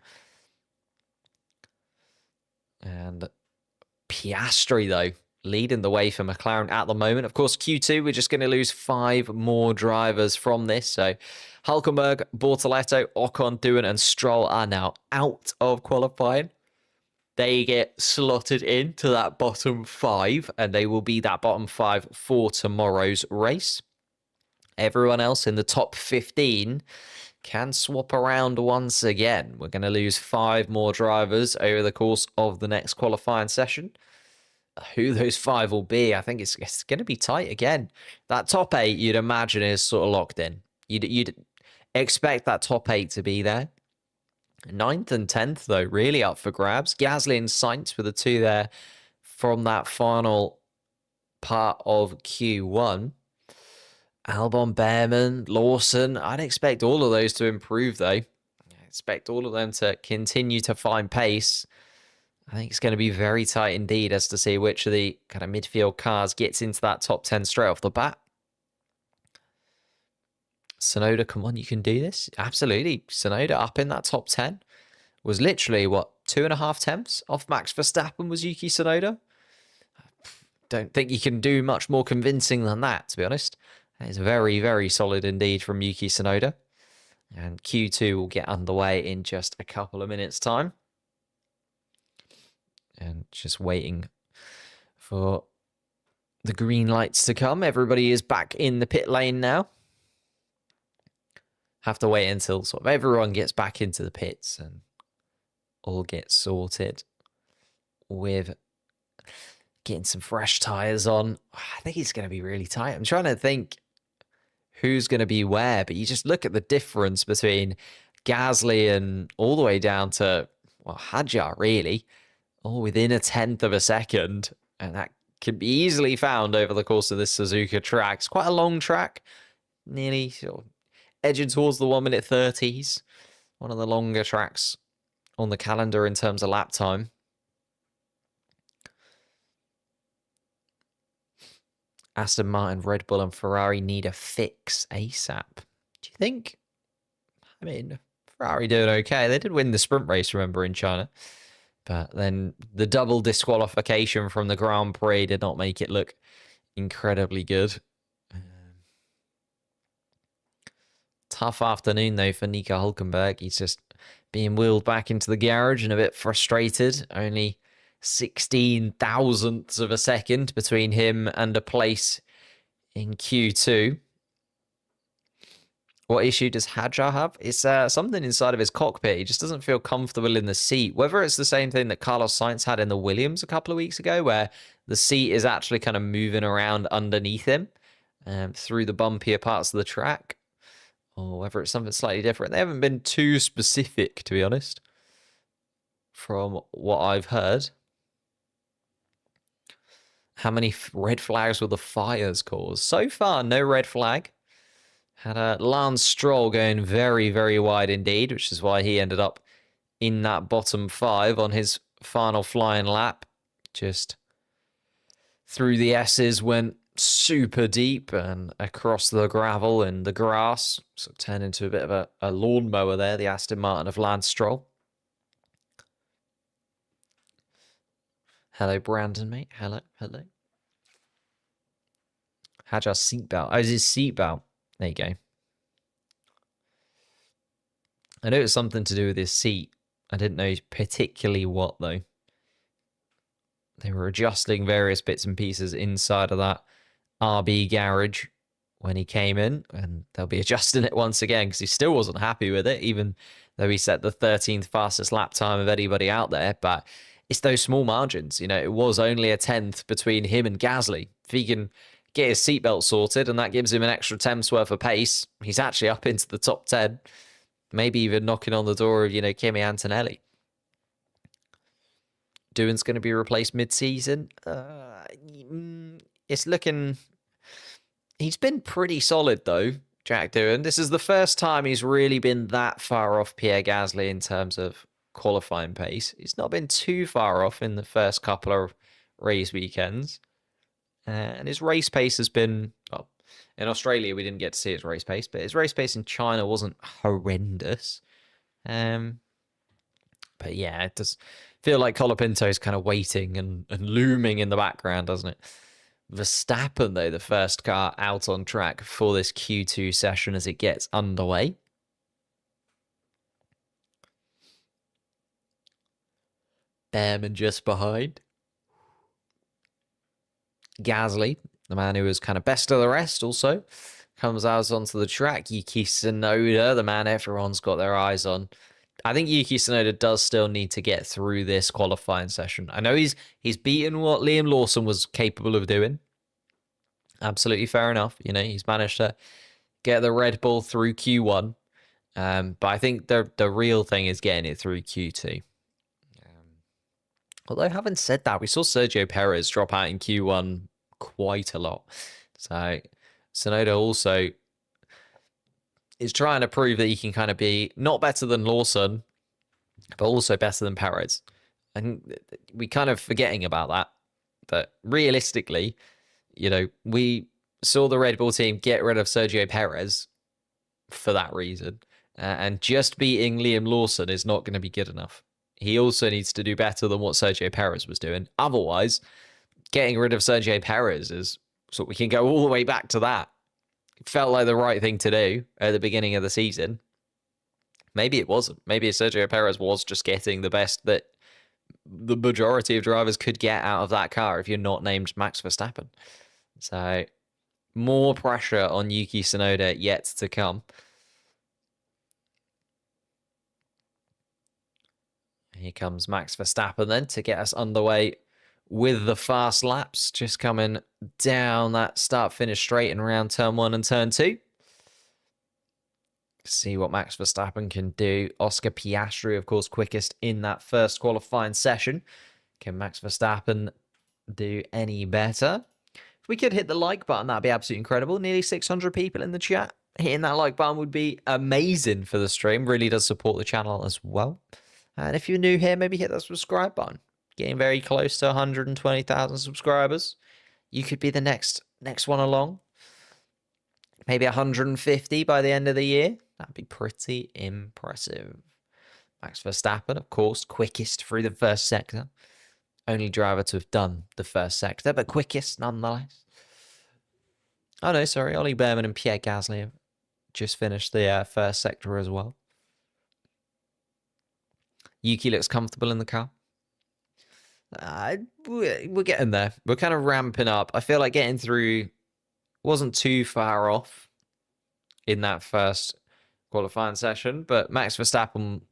[SPEAKER 1] And Piastri, though, leading the way for McLaren at the moment. Of course, Q2, we're just going to lose 5 more drivers from this. So Hulkenberg, Bortoletto, Ocon, Doohan, and Stroll are now out of qualifying. They get slotted into that bottom 5, and they will be that bottom 5 for tomorrow's race. Everyone else in the top 15 can swap around once again. We're going to lose 5 more drivers over the course of the next qualifying session. Who those 5 will be, I think it's going to be tight again. That top 8, you'd imagine, is sort of locked in. You'd expect that top 8 to be there. 9th and 10th, though, really up for grabs. Gasly and Sainz were the 2 there from that final part of Q1. Albon, Behrman, Lawson. I'd expect all of those to improve, though. I expect all of them to continue to find pace. I think it's going to be very tight indeed as to see which of the kind of midfield cars gets into that top 10 straight off the bat. Tsunoda, come on, you can do this. Absolutely. Tsunoda up in that top 10. Was literally, what, 2.5 tenths off Max Verstappen was Yuki Tsunoda? Don't think you can do much more convincing than that, to be honest. That is very, very solid indeed from Yuki Tsunoda. And Q2 will get underway in just a couple of minutes' time. And just waiting for the green lights to come. Everybody is back in the pit lane now. Have to wait until sort of everyone gets back into the pits and all gets sorted with getting some fresh tyres on. I think it's going to be really tight. I'm trying to think who's going to be where, but you just look at the difference between Gasly and all the way down to, well, Hadjar, really, all within 1/10 of a second. And that can be easily found over the course of this Suzuka track. It's quite a long track, nearly sort of edging towards the 1:30 30s. One of the longer tracks on the calendar in terms of lap time. Aston Martin, Red Bull, and Ferrari need a fix ASAP. Do you think? I mean, Ferrari doing okay. They did win the sprint race, remember, in China. But then the double disqualification from the Grand Prix did not make it look incredibly good. Tough afternoon, though, for Nico Hulkenberg. He's just being wheeled back into the garage and a bit frustrated. Only 16 thousandths of a second between him and a place in Q2. What issue does Hadjar have? It's something inside of his cockpit. He just doesn't feel comfortable in the seat. Whether it's the same thing that Carlos Sainz had in the Williams a couple of weeks ago, where the seat is actually kind of moving around underneath him through the bumpier parts of the track, or whether it's something slightly different. They haven't been too specific, to be honest, from what I've heard. How many red flags will the fires cause? So far, no red flag. Had a Lance Stroll going very, very wide indeed, which is why he ended up in that bottom 5 on his final flying lap. Just through the S's, went super deep and across the gravel and the grass. So it turned into a bit of a lawnmower there, the Aston Martin of Lance Stroll. Hello, Brandon, mate. Hello, hello. Hadjar's seatbelt. Oh, it's his seatbelt. There you go. I know it's something to do with his seat. I didn't know particularly what, though. They were adjusting various bits and pieces inside of that RB garage when he came in, and they'll be adjusting it once again because he still wasn't happy with it, even though he set the 13th fastest lap time of anybody out there. But it's those small margins. It was only a 10th between him and Gasly. If he can get his seatbelt sorted and that gives him an extra 10th's worth of pace, he's actually up into the top 10, maybe even knocking on the door of, Kimi Antonelli. Doohan's going to be replaced mid-season. It's looking... He's been pretty solid, though, Jack Doohan. This is the first time he's really been that far off Pierre Gasly in terms of qualifying pace. He's not been too far off in the first couple of race weekends. And his race pace has been... Well, in Australia, we didn't get to see his race pace, but his race pace in China wasn't horrendous. But yeah, it does feel like Colapinto is kind of waiting and looming in the background, doesn't it? Verstappen, though, the first car out on track for this Q2 session as it gets underway. Behrman just behind. Gasly, the man who was kind of best of the rest, also comes out onto the track. Yuki Tsunoda, the man everyone's got their eyes on. I think Yuki Tsunoda does still need to get through this qualifying session. I know he's beaten what Liam Lawson was capable of doing. Absolutely fair enough. He's managed to get the Red Bull through Q1. But I think the real thing is getting it through Q2. Although having said that, we saw Sergio Perez drop out in Q1 quite a lot. So Tsunoda also is trying to prove that he can kind of be not better than Lawson, but also better than Perez. And we kind of forgetting about that. But realistically, we saw the Red Bull team get rid of Sergio Perez for that reason. And just beating Liam Lawson is not going to be good enough. He also needs to do better than what Sergio Perez was doing. Otherwise, getting rid of Sergio Perez is... So we can go all the way back to that. It felt like the right thing to do at the beginning of the season. Maybe it wasn't. Maybe Sergio Perez was just getting the best that the majority of drivers could get out of that car if you're not named Max Verstappen. So, more pressure on Yuki Tsunoda yet to come. Here comes Max Verstappen then to get us underway with the fast laps, just coming down that start-finish straight in round turn 1 and turn 2. See what Max Verstappen can do. Oscar Piastri, of course, quickest in that first qualifying session. Can Max Verstappen do any better? If we could hit the like button, that'd be absolutely incredible. Nearly 600 people in the chat. Hitting that like button would be amazing for the stream. Really does support the channel as well. And if you're new here, maybe hit that subscribe button. Getting very close to 120,000 subscribers. You could be the next one along. Maybe 150 by the end of the year. That'd be pretty impressive. Max Verstappen, of course, quickest through the first sector. Only driver to have done the first sector, but quickest nonetheless. Oh no, sorry. Ollie Behrman and Pierre Gasly have just finished the first sector as well. Yuki looks comfortable in the car. We're getting there. We're kind of ramping up. I feel like getting through wasn't too far off in that first qualifying session, but Max Verstappen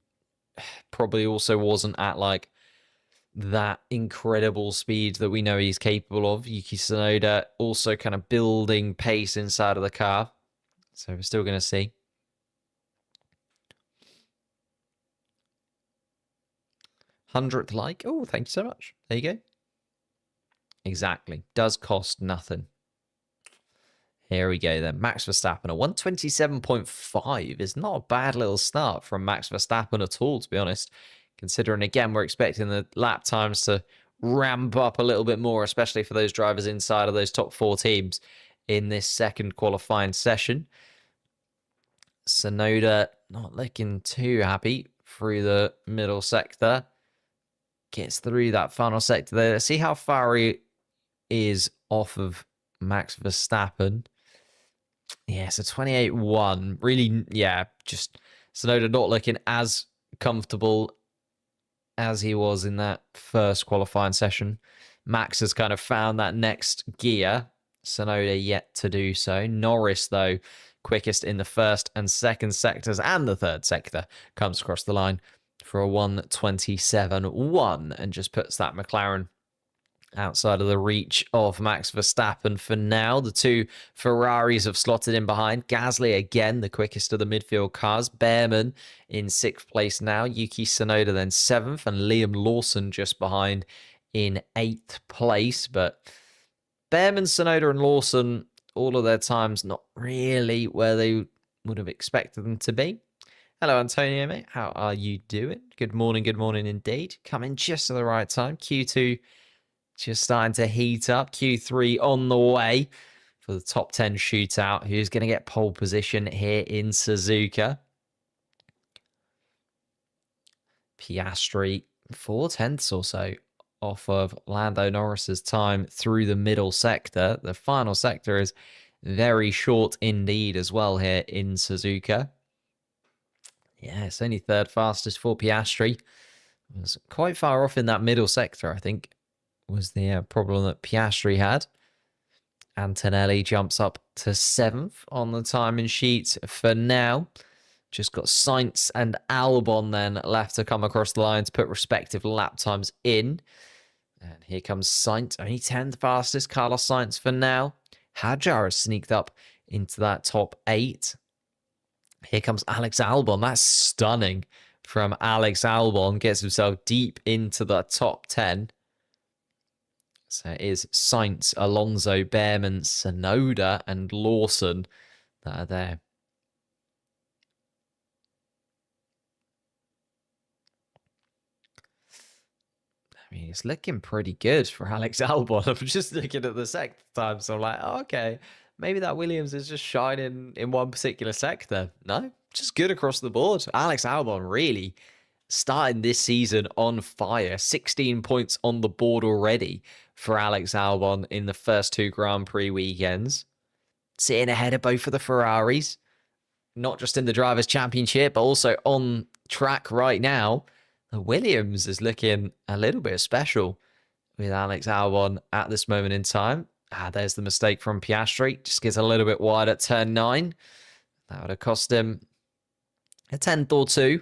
[SPEAKER 1] probably also wasn't at like that incredible speed that we know he's capable of. Yuki Tsunoda also kind of building pace inside of the car. So we're still going to see. $100th like. Oh, thank you so much. There you go. Exactly. Does cost nothing. Here we go then. Max Verstappen, a 127.5 is not a bad little start from Max Verstappen at all, to be honest. Considering, again, we're expecting the lap times to ramp up a little bit more, especially for those drivers inside of those top 4 teams in this second qualifying session. Tsunoda not looking too happy through the middle sector. Gets through that final sector there. Let's see how far he is off of Max Verstappen. Yeah, so 28.1. Really, yeah, just Tsunoda not looking as comfortable as he was in that first qualifying session. Max has kind of found that next gear. Sonoda yet to do so. Norris, though, quickest in the first and second sectors, and the third sector comes across the line for a 1:27.1 and just puts that McLaren outside of the reach of Max Verstappen for now. The two Ferraris have slotted in behind. Gasly, again, the quickest of the midfield cars. Behrman in 6th place now. Yuki Tsunoda then 7th. And Liam Lawson just behind in 8th place. But Behrman, Tsunoda and Lawson, all of their times not really where they would have expected them to be. Hello, Antonio, mate. How are you doing? Good morning indeed. Coming just at the right time. Q2 just starting to heat up. Q3 on the way for the top 10 shootout. Who's going to get pole position here in Suzuka? Piastri, 4/10 or so off of Lando Norris's time through the middle sector. The final sector is very short indeed as well here in Suzuka. Yeah, it's only third fastest for Piastri. It was quite far off in that middle sector, I think, was the problem that Piastri had. Antonelli jumps up to 7th on the timing sheet for now. Just got Sainz and Albon then left to come across the line to put respective lap times in. And here comes Sainz, only 10th fastest. Carlos Sainz for now. Hadjar has sneaked up into that top 8. Here comes Alex Albon. That's stunning from Alex Albon. Gets himself deep into the top 10. So it is Sainz, Alonso, Behrman, Tsunoda, and Lawson that are there. I mean, it's looking pretty good for Alex Albon. I'm just looking at the sector time, so I'm like, oh, okay, maybe that Williams is just shining in one particular sector. No, just good across the board. Alex Albon really starting this season on fire. 16 points on the board already for Alex Albon in the first 2 Grand Prix weekends. Sitting ahead of both of the Ferraris, not just in the Drivers' Championship, but also on track right now. The Williams is looking a little bit special with Alex Albon at this moment in time. There's the mistake from Piastri. Just gets a little bit wide at turn 9. That would have cost him a 10th or 2.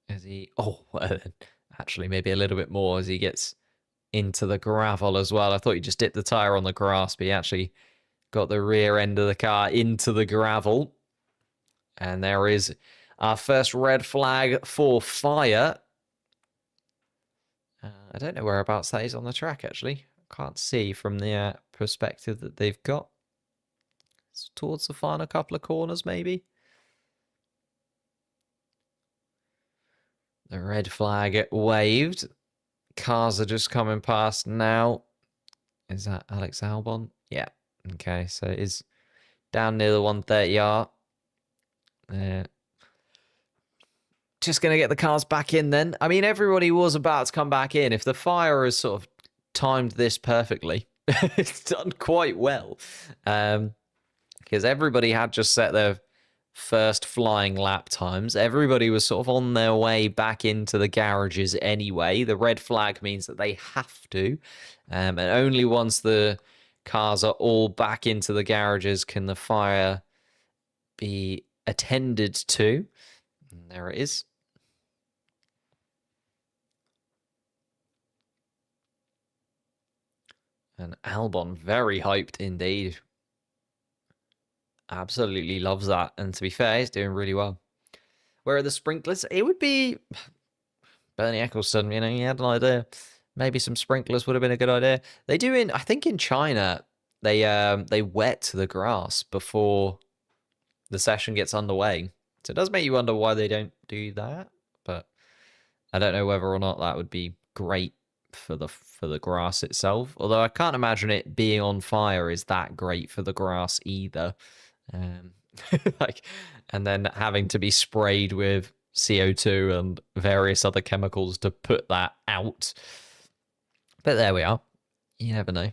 [SPEAKER 1] As he, actually maybe a little bit more as he gets into the gravel as well. I thought he just dipped the tyre on the grass, but he actually got the rear end of the car into the gravel. And there is our first red flag for fire. I don't know whereabouts that is on the track, actually. I can't see from the perspective that they've got. It's towards the final couple of corners, maybe. The red flag waved. Cars are just coming past now. Is that Alex Albon? Yeah. Okay, so it is down near the 130R. Just going to get the cars back in then. I mean, everybody was about to come back in. If the fire has sort of timed this perfectly, it's done quite well. Because everybody had just set their first flying lap times. Everybody was sort of on their way back into the garages anyway. The red flag means that they have to. And only once the cars are all back into the garages can the fire be attended to. And there it is. And Albon, very hyped indeed. Absolutely loves that. And to be fair, he's doing really well. Where are the sprinklers? It would be Bernie Ecclestone, you know, he had an idea. Maybe some sprinklers would have been a good idea. They do I think in China, they wet the grass before the session gets underway. So it does make you wonder why they don't do that. But I don't know whether or not that would be great for the grass itself. Although I can't imagine it being on fire is that great for the grass either. And then having to be sprayed with CO2 and various other chemicals to put that out. But there we are. You never know.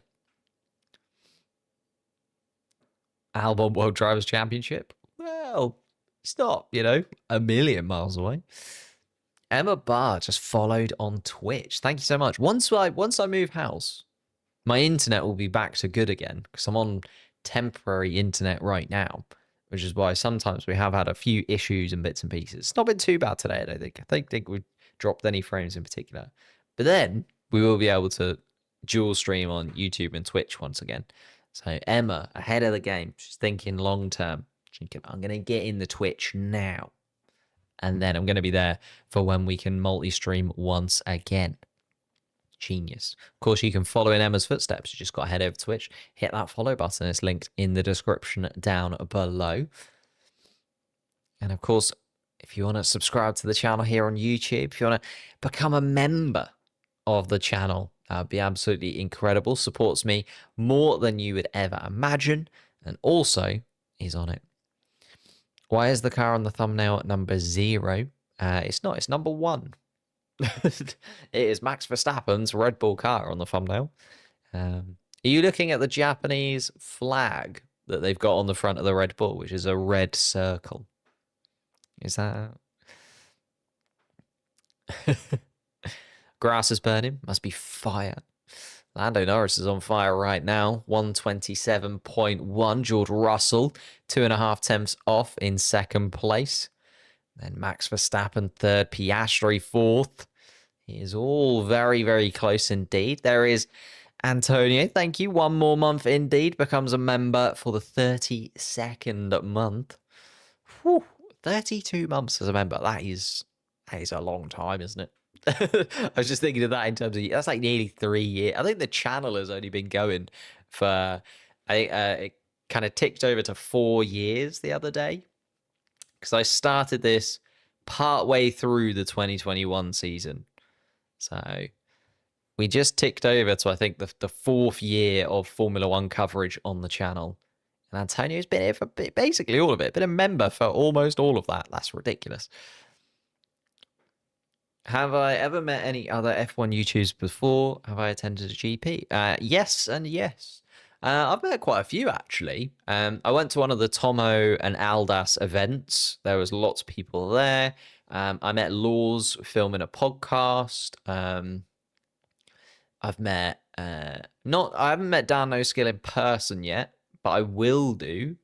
[SPEAKER 1] Albon World Drivers' Championship? Well, it's not, you know, a million miles away. Emma Barr just followed on Twitch. Thank you so much. Once I move house, my internet will be back to good again because I'm on temporary internet right now, which is why sometimes we have had a few issues and bits and pieces. It's not been too bad today, I don't think. I don't think we've dropped any frames in particular. But then we will be able to dual stream on YouTube and Twitch once again. So Emma, ahead of the game, she's thinking long term. She's thinking, I'm going to get in the Twitch now. And then I'm going to be there for when we can multi-stream once again. Genius. Of course, you can follow in Emma's footsteps. You just got to head over to Twitch, hit that follow button. It's linked in the description down below. And of course, if you want to subscribe to the channel here on YouTube, if you want to become a member of the channel, that would be absolutely incredible. Supports me more than you would ever imagine. And also is on it. Why is the car on the thumbnail at number 0? It's not. It's number 1. It is Max Verstappen's Red Bull car on the thumbnail. Are you looking at the Japanese flag that they've got on the front of the Red Bull, which is a red circle? Is that... Grass is burning. Must be fire. Lando Norris is on fire right now. 127.1. George Russell, 2.5 tenths off in second place. Then Max Verstappen third, Piastri fourth. He is all very, very close indeed. There is Antonio. Thank you. 1 more month indeed. Becomes a member for the 32nd month. Whew, 32 months as a member. That is a long time, isn't it? I was just thinking of that in terms of, that's like nearly 3 years. I think the channel has only been going for, it kind of ticked over to 4 years the other day. Because I started this partway through the 2021 season. So we just ticked over to, I think, the 4th year of Formula One coverage on the channel. And Antonio's been here for basically all of it. Been a member for almost all of that. That's ridiculous. Have I ever met any other F1 YouTubers before? Have I attended a GP? Yes and yes. I've met quite a few, actually. I went to one of the Tomo and Aldas events. There was lots of people there. I met Laws filming a podcast. I've met... I haven't met Dan No Skill in person yet, but I will do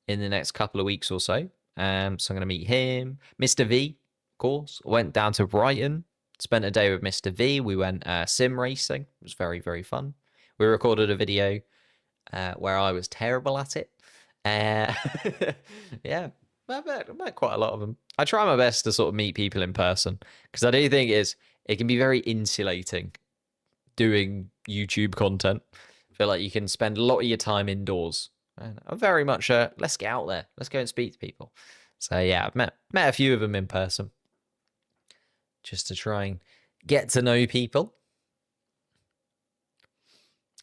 [SPEAKER 1] in the next couple of weeks or so. So I'm going to meet him. Mr. V, of course. I went down to Brighton, spent a day with Mr. V. We went sim racing. It was very, very fun. We recorded a video where I was terrible at it. Yeah, I met quite a lot of them. I try my best to sort of meet people in person because I do think it can be very insulating doing YouTube content. I feel like you can spend a lot of your time indoors. And I'm very much let's get out there. Let's go and speak to people. So yeah, I've met a few of them in person just to try and get to know people.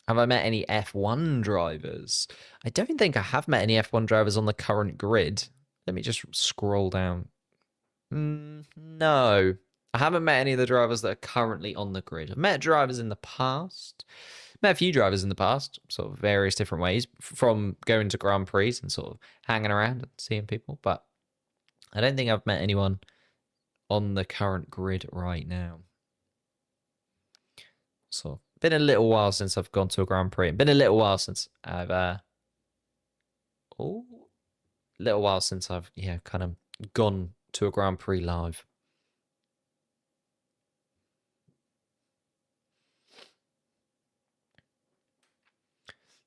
[SPEAKER 1] Have I met any F1 drivers? I don't think I have met any F1 drivers on the current grid. Let me just scroll down. No, I haven't met any of the drivers that are currently on the grid. I've met drivers in the past. Met a few drivers in the past, sort of various different ways, from going to Grand Prix and sort of hanging around and seeing people. But I don't think I've met anyone on the current grid right now. So been a little while since I've gone to a Grand Prix. Been a little while since I've kind of gone to a Grand Prix live.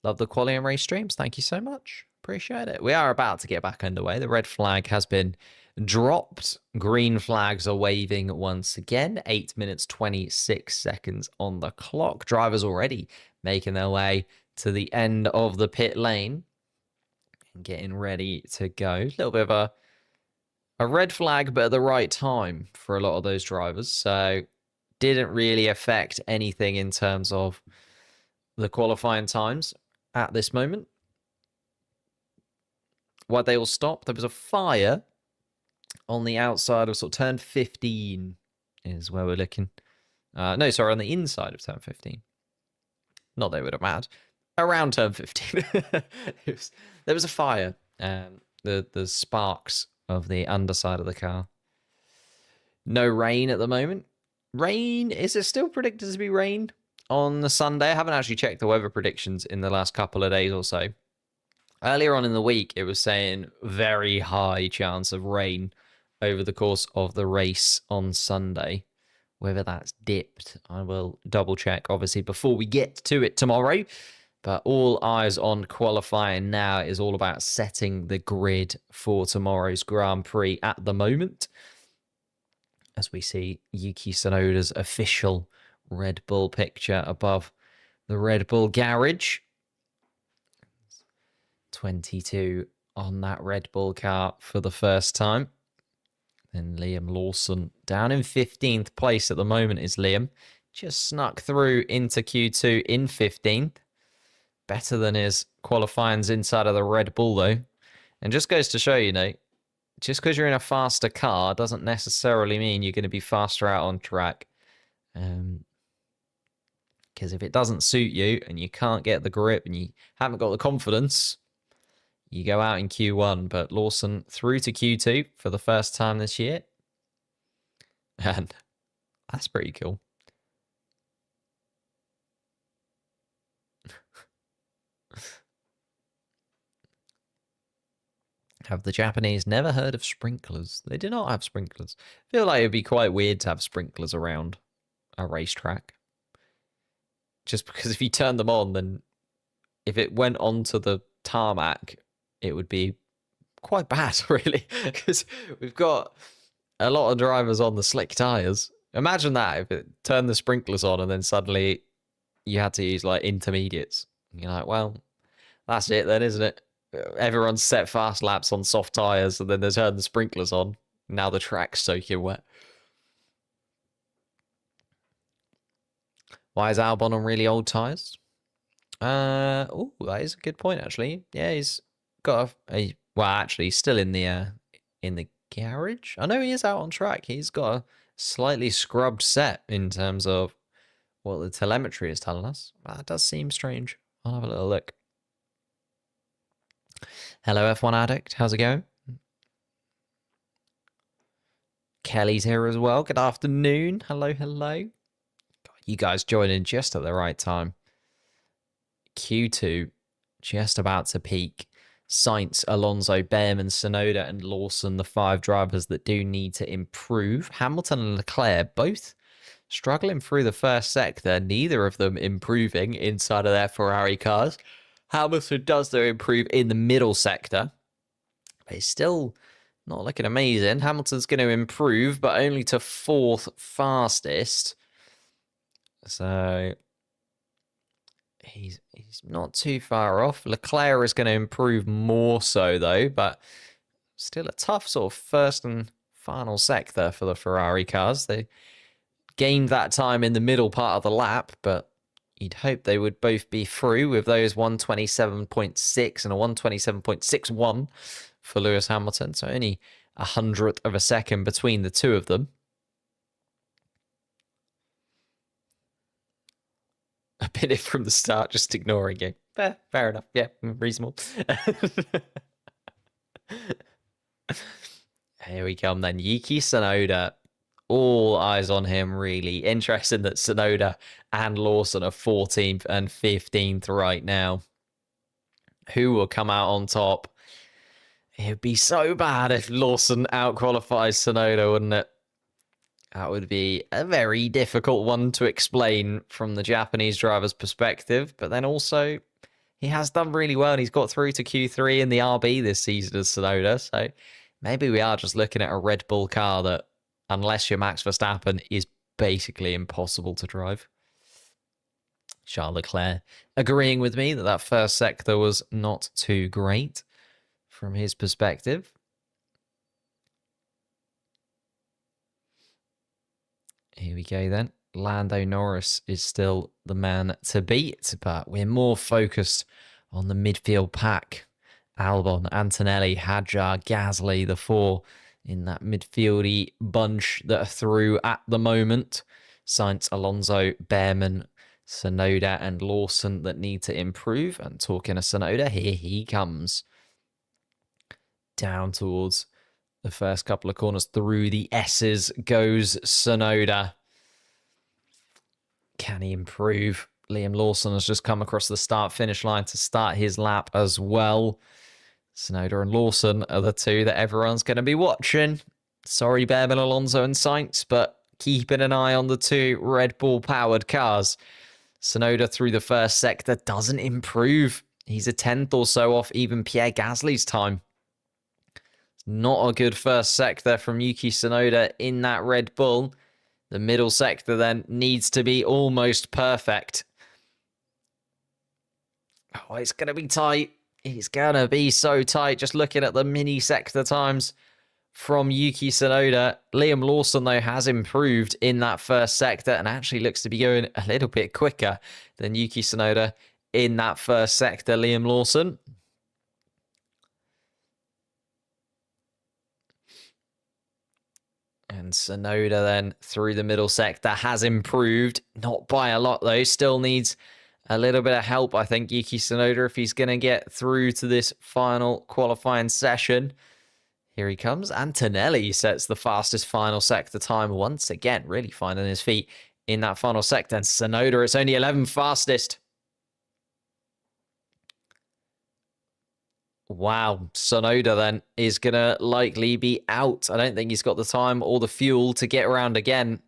[SPEAKER 1] Love the quality and race streams. Thank you so much. Appreciate it. We are about to get back underway. The red flag has been dropped. Green flags are waving once again. 8 minutes, 26 seconds on the clock. Drivers already making their way to the end of the pit lane and getting ready to go. A little bit of a red flag, but at the right time for a lot of those drivers. So didn't really affect anything in terms of the qualifying times at this moment. Why they all stopped? There was a fire on the outside of sort of turn 15 is where we're looking. No, sorry, on the inside of turn 15. Not they would have mattered. Around turn 15. There was a fire. The sparks of the underside of the car. No rain at the moment. Rain? Is it still predicted to be rain? on the Sunday. I haven't actually checked the weather predictions in the last couple of days or so. Earlier on in the week, it was saying very high chance of rain over the course of the race on Sunday. Whether that's dipped, I will double check, obviously, before we get to it tomorrow. But all eyes on qualifying now is all about setting the grid for tomorrow's Grand Prix at the moment. As we see Yuki Tsunoda's official Red Bull picture above the Red Bull garage. 22 on that Red Bull car for the first time. Then Liam Lawson down in 15th place at the moment is Liam. Just snuck through into Q2 in 15th. Better than his qualifyings inside of the Red Bull, though. And just goes to show, you know, just because you're in a faster car doesn't necessarily mean you're going to be faster out on track. Because if it doesn't suit you and you can't get the grip and you haven't got the confidence, you go out in Q1. But Lawson through to Q2 for the first time this year. And that's pretty cool. Have the Japanese never heard of sprinklers? They do not have sprinklers. I feel like it would be quite weird to have sprinklers around a racetrack. Just because if you turn them on, then if it went onto the tarmac, it would be quite bad, really. Because we've got a lot of drivers on the slick tyres. Imagine that, if it turned the sprinklers on and then suddenly you had to use like intermediates. You're like, well, that's it then, isn't it? Everyone's set fast laps on soft tyres and then they turn the sprinklers on. Now the track's soaking wet. Why is Albon on really old tyres? Oh, that is a good point, actually. Yeah, he's got a well, actually, he's still in the garage. I know he is out on track. He's got a slightly scrubbed set in terms of what the telemetry is telling us. That does seem strange. I'll have a little look. Hello, F1 Addict. How's it going? Kelly's here as well. Good afternoon. Hello, hello. God, you guys joining just at the right time. Q2 just about to peak. Sainz, Alonso, Behrman, Tsunoda, and Lawson, the 5 drivers that do need to improve. Hamilton and Leclerc both struggling through the first sector, neither of them improving inside of their Ferrari cars. Hamilton does, though, improve in the middle sector. But it's still not looking amazing. Hamilton's going to improve, but only to 4th fastest. So he's not too far off. Leclerc is going to improve more so, though, but still a tough sort of first and final sector for the Ferrari cars. They gained that time in the middle part of the lap, but you'd hope they would both be through with those 127.6 and a 127.61 for Lewis Hamilton. So only 100th of a second between the two of them. I've been it from the start, just ignoring you. Fair enough. Yeah, reasonable. Here we come then. Yuki Tsunoda. All eyes on him, really. Interesting that Tsunoda and Lawson are 14th and 15th right now. Who will come out on top? It would be so bad if Lawson outqualifies Tsunoda, wouldn't it? That would be a very difficult one to explain from the Japanese driver's perspective. But then also, he has done really well and he's got through to Q3 in the RB this season as Tsunoda. So maybe we are just looking at a Red Bull car that, unless you're Max Verstappen, is basically impossible to drive. Charles Leclerc agreeing with me that that first sector was not too great from his perspective. Here we go then. Lando Norris is still the man to beat, but we're more focused on the midfield pack. Albon, Antonelli, Hadjar, Gasly, the 4 in that midfieldy bunch that are through at the moment. Sainz, Alonso, Behrman, Tsunoda, and Lawson that need to improve. And talking of Tsunoda, here he comes. Down towards the first couple of corners through the S's goes Tsunoda. Can he improve? Liam Lawson has just come across the start-finish line to start his lap as well. Tsunoda and Lawson are the two that everyone's going to be watching. Sorry, Behrman, Alonso and Sainz, but keeping an eye on the two Red Bull-powered cars. Tsunoda through the first sector doesn't improve. He's a tenth or so off even Pierre Gasly's time. Not a good first sector from Yuki Tsunoda in that Red Bull. The middle sector then needs to be almost perfect. Oh, it's going to be tight. It's going to be so tight. Just looking at the mini sector times from Yuki Tsunoda. Liam Lawson, though, has improved in that first sector and actually looks to be going a little bit quicker than Yuki Tsunoda in that first sector. Liam Lawson. And Tsunoda then through the middle sector has improved. Not by a lot, though. Still needs a little bit of help, I think, Yuki Tsunoda, if he's going to get through to this final qualifying session. Here he comes. Antonelli sets the fastest final sector time once again, really finding his feet in that final sector. And Tsunoda, it's only 11th fastest. Wow, Tsunoda then is going to likely be out. I don't think he's got the time or the fuel to get around again.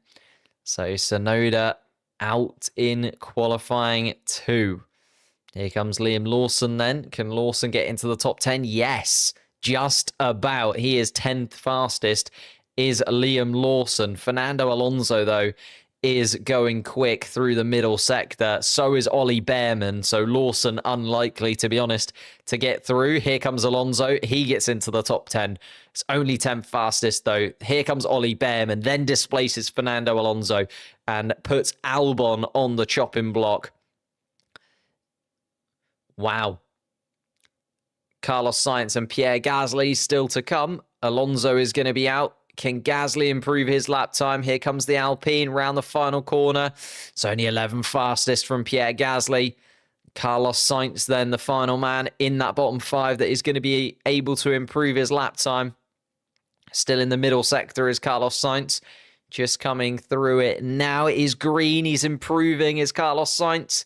[SPEAKER 1] So Tsunoda out in qualifying 2. Here comes Liam Lawson then. Can Lawson get into the top 10? Yes, just about. He is 10th fastest, is Liam Lawson. Fernando Alonso, though, is going quick through the middle sector. So is Ollie Behrman. So Lawson unlikely, to be honest, to get through. Here comes Alonso. He gets into the top 10. It's only 10th fastest, though. Here comes Ollie Behrman, then displaces Fernando Alonso and puts Albon on the chopping block. Wow. Carlos Sainz and Pierre Gasly still to come. Alonso is going to be out. Can Gasly improve his lap time? Here comes the Alpine round the final corner. It's only 11th fastest from Pierre Gasly. Carlos Sainz then the final man in that bottom 5 that is going to be able to improve his lap time. Still in the middle sector is Carlos Sainz. Just coming through it now. It is green. He's improving. Is Carlos Sainz.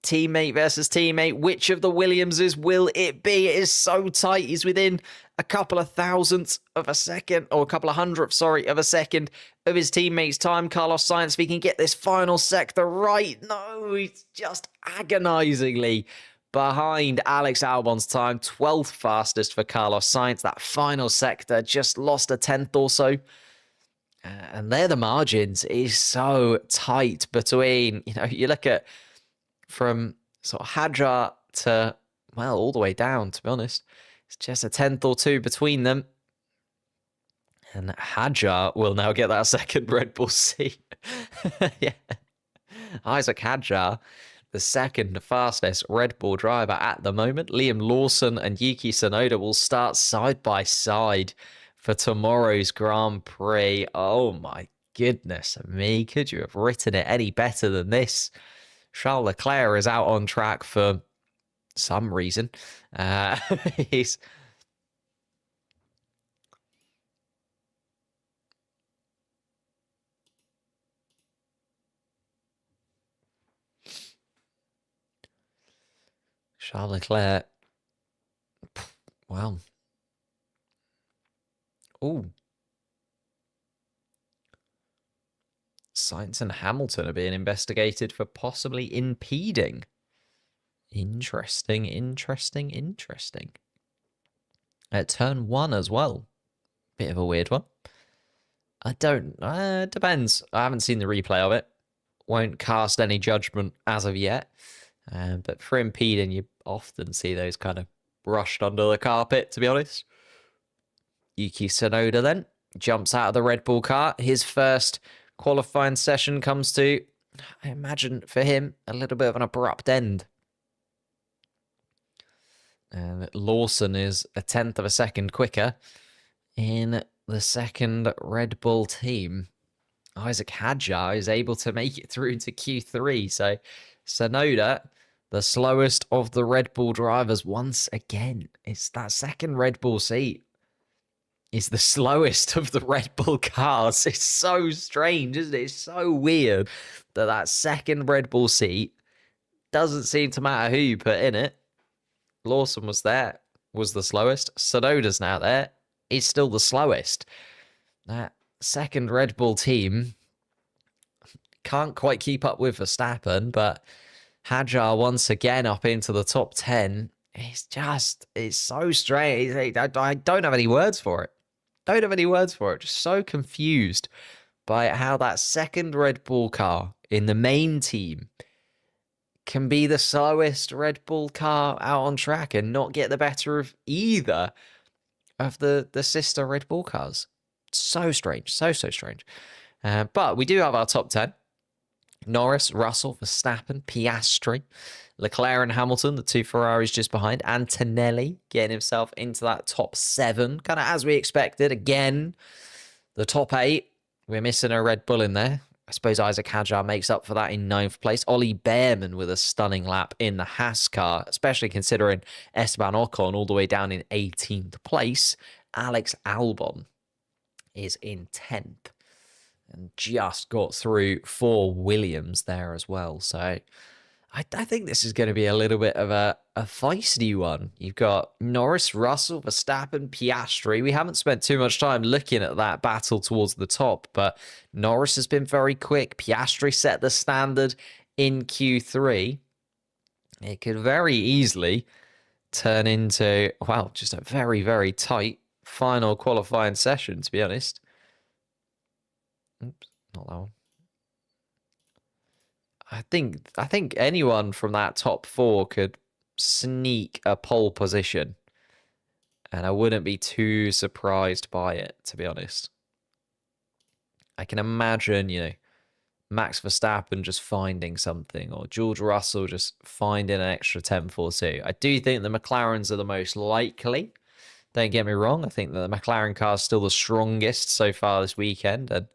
[SPEAKER 1] Teammate versus teammate. Which of the Williamses will it be? It is so tight. He's within a couple of thousandths of a second, or a couple of hundredths, sorry, of a second of his teammate's time. Carlos Sainz, if he can get this final sector right. No, he's just agonizingly behind Alex Albon's time. 12th fastest for Carlos Sainz. That final sector just lost a tenth or so. And there the margins is so tight between, you look at from sort of Hadjar to, well, all the way down, to be honest. It's just a tenth or two between them. And Hadjar will now get that second Red Bull seat. Yeah. Isaac Hadjar, the second fastest Red Bull driver at the moment. Liam Lawson and Yuki Tsunoda will start side by side for tomorrow's Grand Prix. Oh my goodness me. Could you have written it any better than this? Charles Leclerc is out on track for some reason. He's Charles Leclerc. Wow. Ooh. Sainz and Hamilton are being investigated for possibly impeding. Interesting. At turn 1 as well. Bit of a weird one. Depends. I haven't seen the replay of it. Won't cast any judgment as of yet. But for impeding, you often see those kind of brushed under the carpet, to be honest. Yuki Tsunoda then jumps out of the Red Bull car. His first qualifying session comes to, I imagine for him, a little bit of an abrupt end. And Lawson is a tenth of a second quicker in the second Red Bull team. Isaac Hadjar is able to make it through to Q3. So Tsunoda, the slowest of the Red Bull drivers once again. It's that second Red Bull seat. is the slowest of the Red Bull cars. It's so strange, isn't it? It's so weird that that second Red Bull seat doesn't seem to matter who you put in it. Lawson was there, was the slowest. Tsunoda's now there. He's still the slowest. That second Red Bull team can't quite keep up with Verstappen, but Hadjar once again up into the top 10. It's so strange. I don't have any words for it. Don't have any words for it. Just so confused by how that second Red Bull car in the main team can be the slowest Red Bull car out on track and not get the better of either of the sister Red Bull cars. So strange. So strange. But we do have our top 10. Norris, Russell, Verstappen, Piastri, Leclerc and Hamilton, the two Ferraris just behind. Antonelli getting himself into that top 7, kind of as we expected. Again, the top 8, we're missing a Red Bull in there. I suppose Isaac Hadjar makes up for that in 9th place. Ollie Behrman with a stunning lap in the Haas car, especially considering Esteban Ocon all the way down in 18th place. Alex Albon is in 10th. And just got through for Williams there as well. So I think this is going to be a little bit of a feisty one. You've got Norris, Russell, Verstappen, Piastri. We haven't spent too much time looking at that battle towards the top, but Norris has been very quick. Piastri set the standard in Q3. It could very easily turn into, well, just a very, very tight final qualifying session, to be honest. Oops, not that one. I think anyone from that top 4 could sneak a pole position, and I wouldn't be too surprised by it, to be honest. I can imagine, Max Verstappen just finding something, or George Russell just finding an extra 10th or 2. I do think the McLarens are the most likely. Don't get me wrong. I think that the McLaren car is still the strongest so far this weekend, and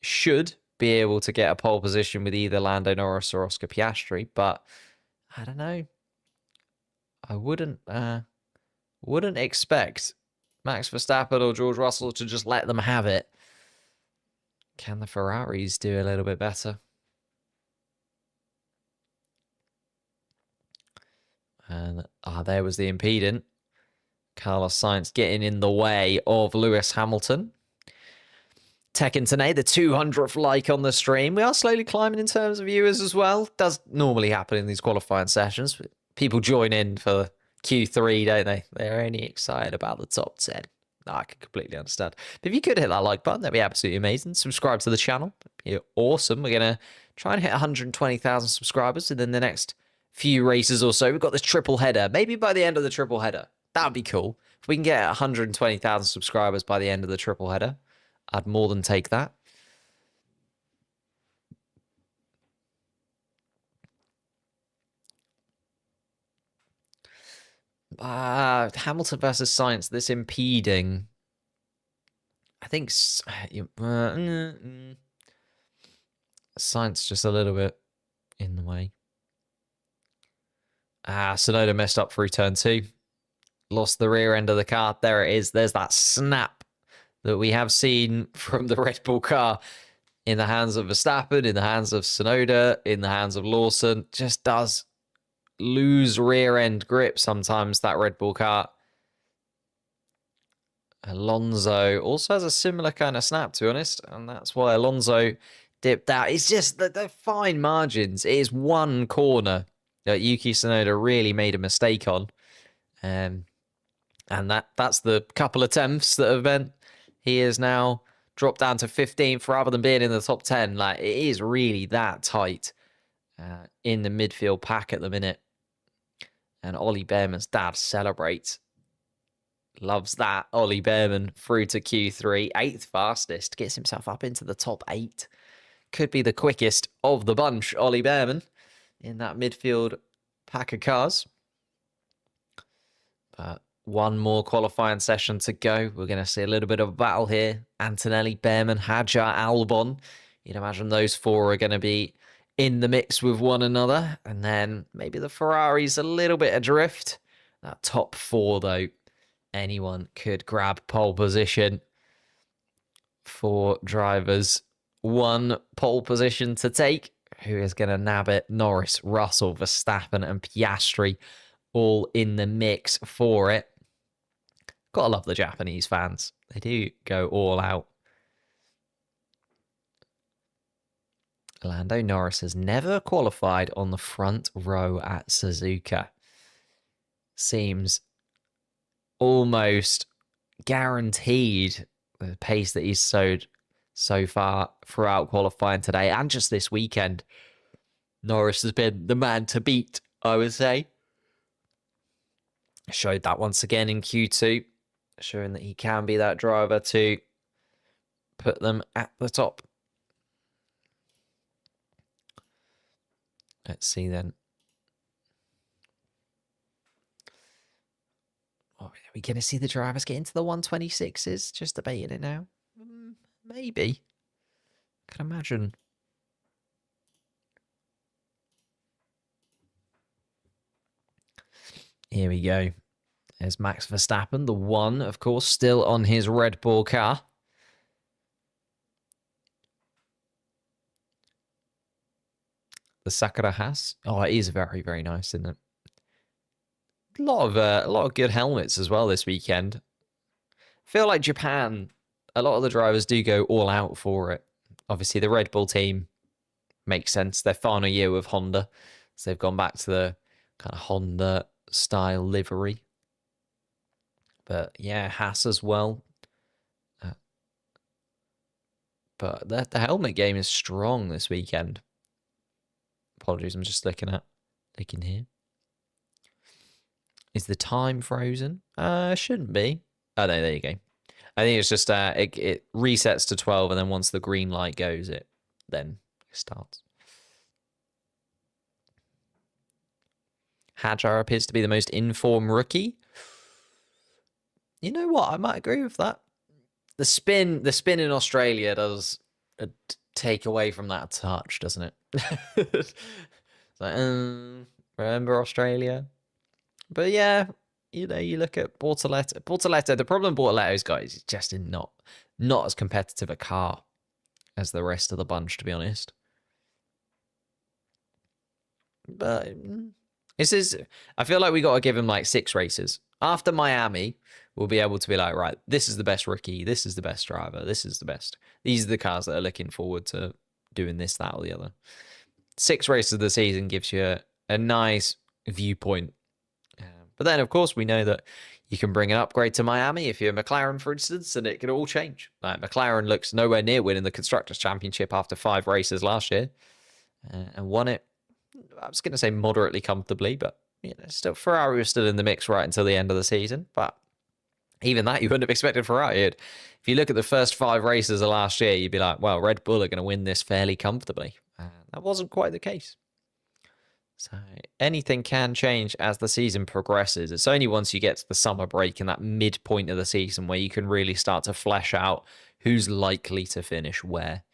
[SPEAKER 1] should be able to get a pole position with either Lando Norris or Oscar Piastri, but I don't know. I wouldn't expect Max Verstappen or George Russell to just let them have it. Can the Ferraris do a little bit better? And there was the impediment. Carlos Sainz getting in the way of Lewis Hamilton. Tekken Tane, the 200th like on the stream. We are slowly climbing in terms of viewers as well. Does normally happen in these qualifying sessions. People join in for Q3, don't they? They're only excited about the top 10. No, I can completely understand. But if you could hit that like button, that'd be absolutely amazing. Subscribe to the channel. You're awesome. We're going to try and hit 120,000 subscribers within the next few races or so. We've got this triple header. Maybe by the end of the triple header. That would be cool. If we can get 120,000 subscribers by the end of the triple header, I'd more than take that. Hamilton versus Sainz, this impeding. I think Sainz just a little bit in the way. Tsunoda messed up through turn 2. Lost the rear end of the car. There it is. There's that snap that we have seen from the Red Bull car in the hands of Verstappen, in the hands of Tsunoda, in the hands of Lawson. Just does lose rear end grip sometimes, that Red Bull car. Alonso also has a similar kind of snap, to be honest, and that's why Alonso dipped out. It's just the fine margins. It is one corner that Yuki Tsunoda really made a mistake on. And that's the couple attempts that have meant he is now dropped down to 15th rather than being in the top 10. Like, it is really that tight in the midfield pack at the minute. And Ollie Behrman's dad celebrates. Loves that. Ollie Behrman through to Q3. 8th fastest. Gets himself up into the top 8. Could be the quickest of the bunch, Ollie Behrman, in that midfield pack of cars. But one more qualifying session to go. We're going to see a little bit of a battle here. Antonelli, Behrman, Hadjar, Albon. You'd imagine those 4 are going to be in the mix with one another. And then maybe the Ferrari's a little bit adrift. That top 4, though, anyone could grab pole position. 4 drivers, 1 pole position to take. Who is going to nab it? Norris, Russell, Verstappen, and Piastri all in the mix for it. Gotta love the Japanese fans. They do go all out. Lando Norris has never qualified on the front row at Suzuka. Seems almost guaranteed the pace that he's showed so far throughout qualifying today and just this weekend. Norris has been the man to beat, I would say. Showed that once again in Q2, showing that he can be that driver to put them at the top. Let's see then. Oh, are we going to see the drivers get into the 126s? Just debating it now. Maybe. Can imagine. Here we go. There's Max Verstappen, the 1, of course, still on his Red Bull car. The Sakura Haas. Oh, it is very, very nice, isn't it? A lot of good helmets as well this weekend. I feel like Japan, a lot of the drivers do go all out for it. Obviously, the Red Bull team makes sense. Their final year with Honda, so they've gone back to the kind of Honda style livery. But yeah, Haas as well. But the helmet game is strong this weekend. Apologies, I'm just looking here. Is the time frozen? Shouldn't be. Oh no, there you go. I think it's just it resets to 12, and then once the green light goes, it then starts. Hadjar appears to be the most informed rookie. You know what? I might agree with that. The spin in Australia does take away from that touch, doesn't it? It's like, remember Australia? But yeah, you know, you look at Bortoleto. Bortoleto, the problem Bortoleto's got is just not as competitive a car as the rest of the bunch, to be honest. But this is, I feel like we got to give him like 6 races. After Miami, we'll be able to be like, right, this is the best rookie, this is the best driver, this is the best. These are the cars that are looking forward to doing this, that, or the other. 6 races of the season gives you a nice viewpoint. But then, of course, we know that you can bring an upgrade to Miami if you're McLaren, for instance, and it can all change. Like McLaren looks nowhere near winning the Constructors' Championship after 5 races last year and won it, I was going to say moderately comfortably, but you know, still Ferrari was still in the mix right until the end of the season. But even that, you wouldn't have expected Ferrari. If you look at the first 5 races of last year, you'd be like, well, Red Bull are going to win this fairly comfortably. That wasn't quite the case. So anything can change as the season progresses. It's only once you get to the summer break and that midpoint of the season where you can really start to flesh out who's likely to finish where.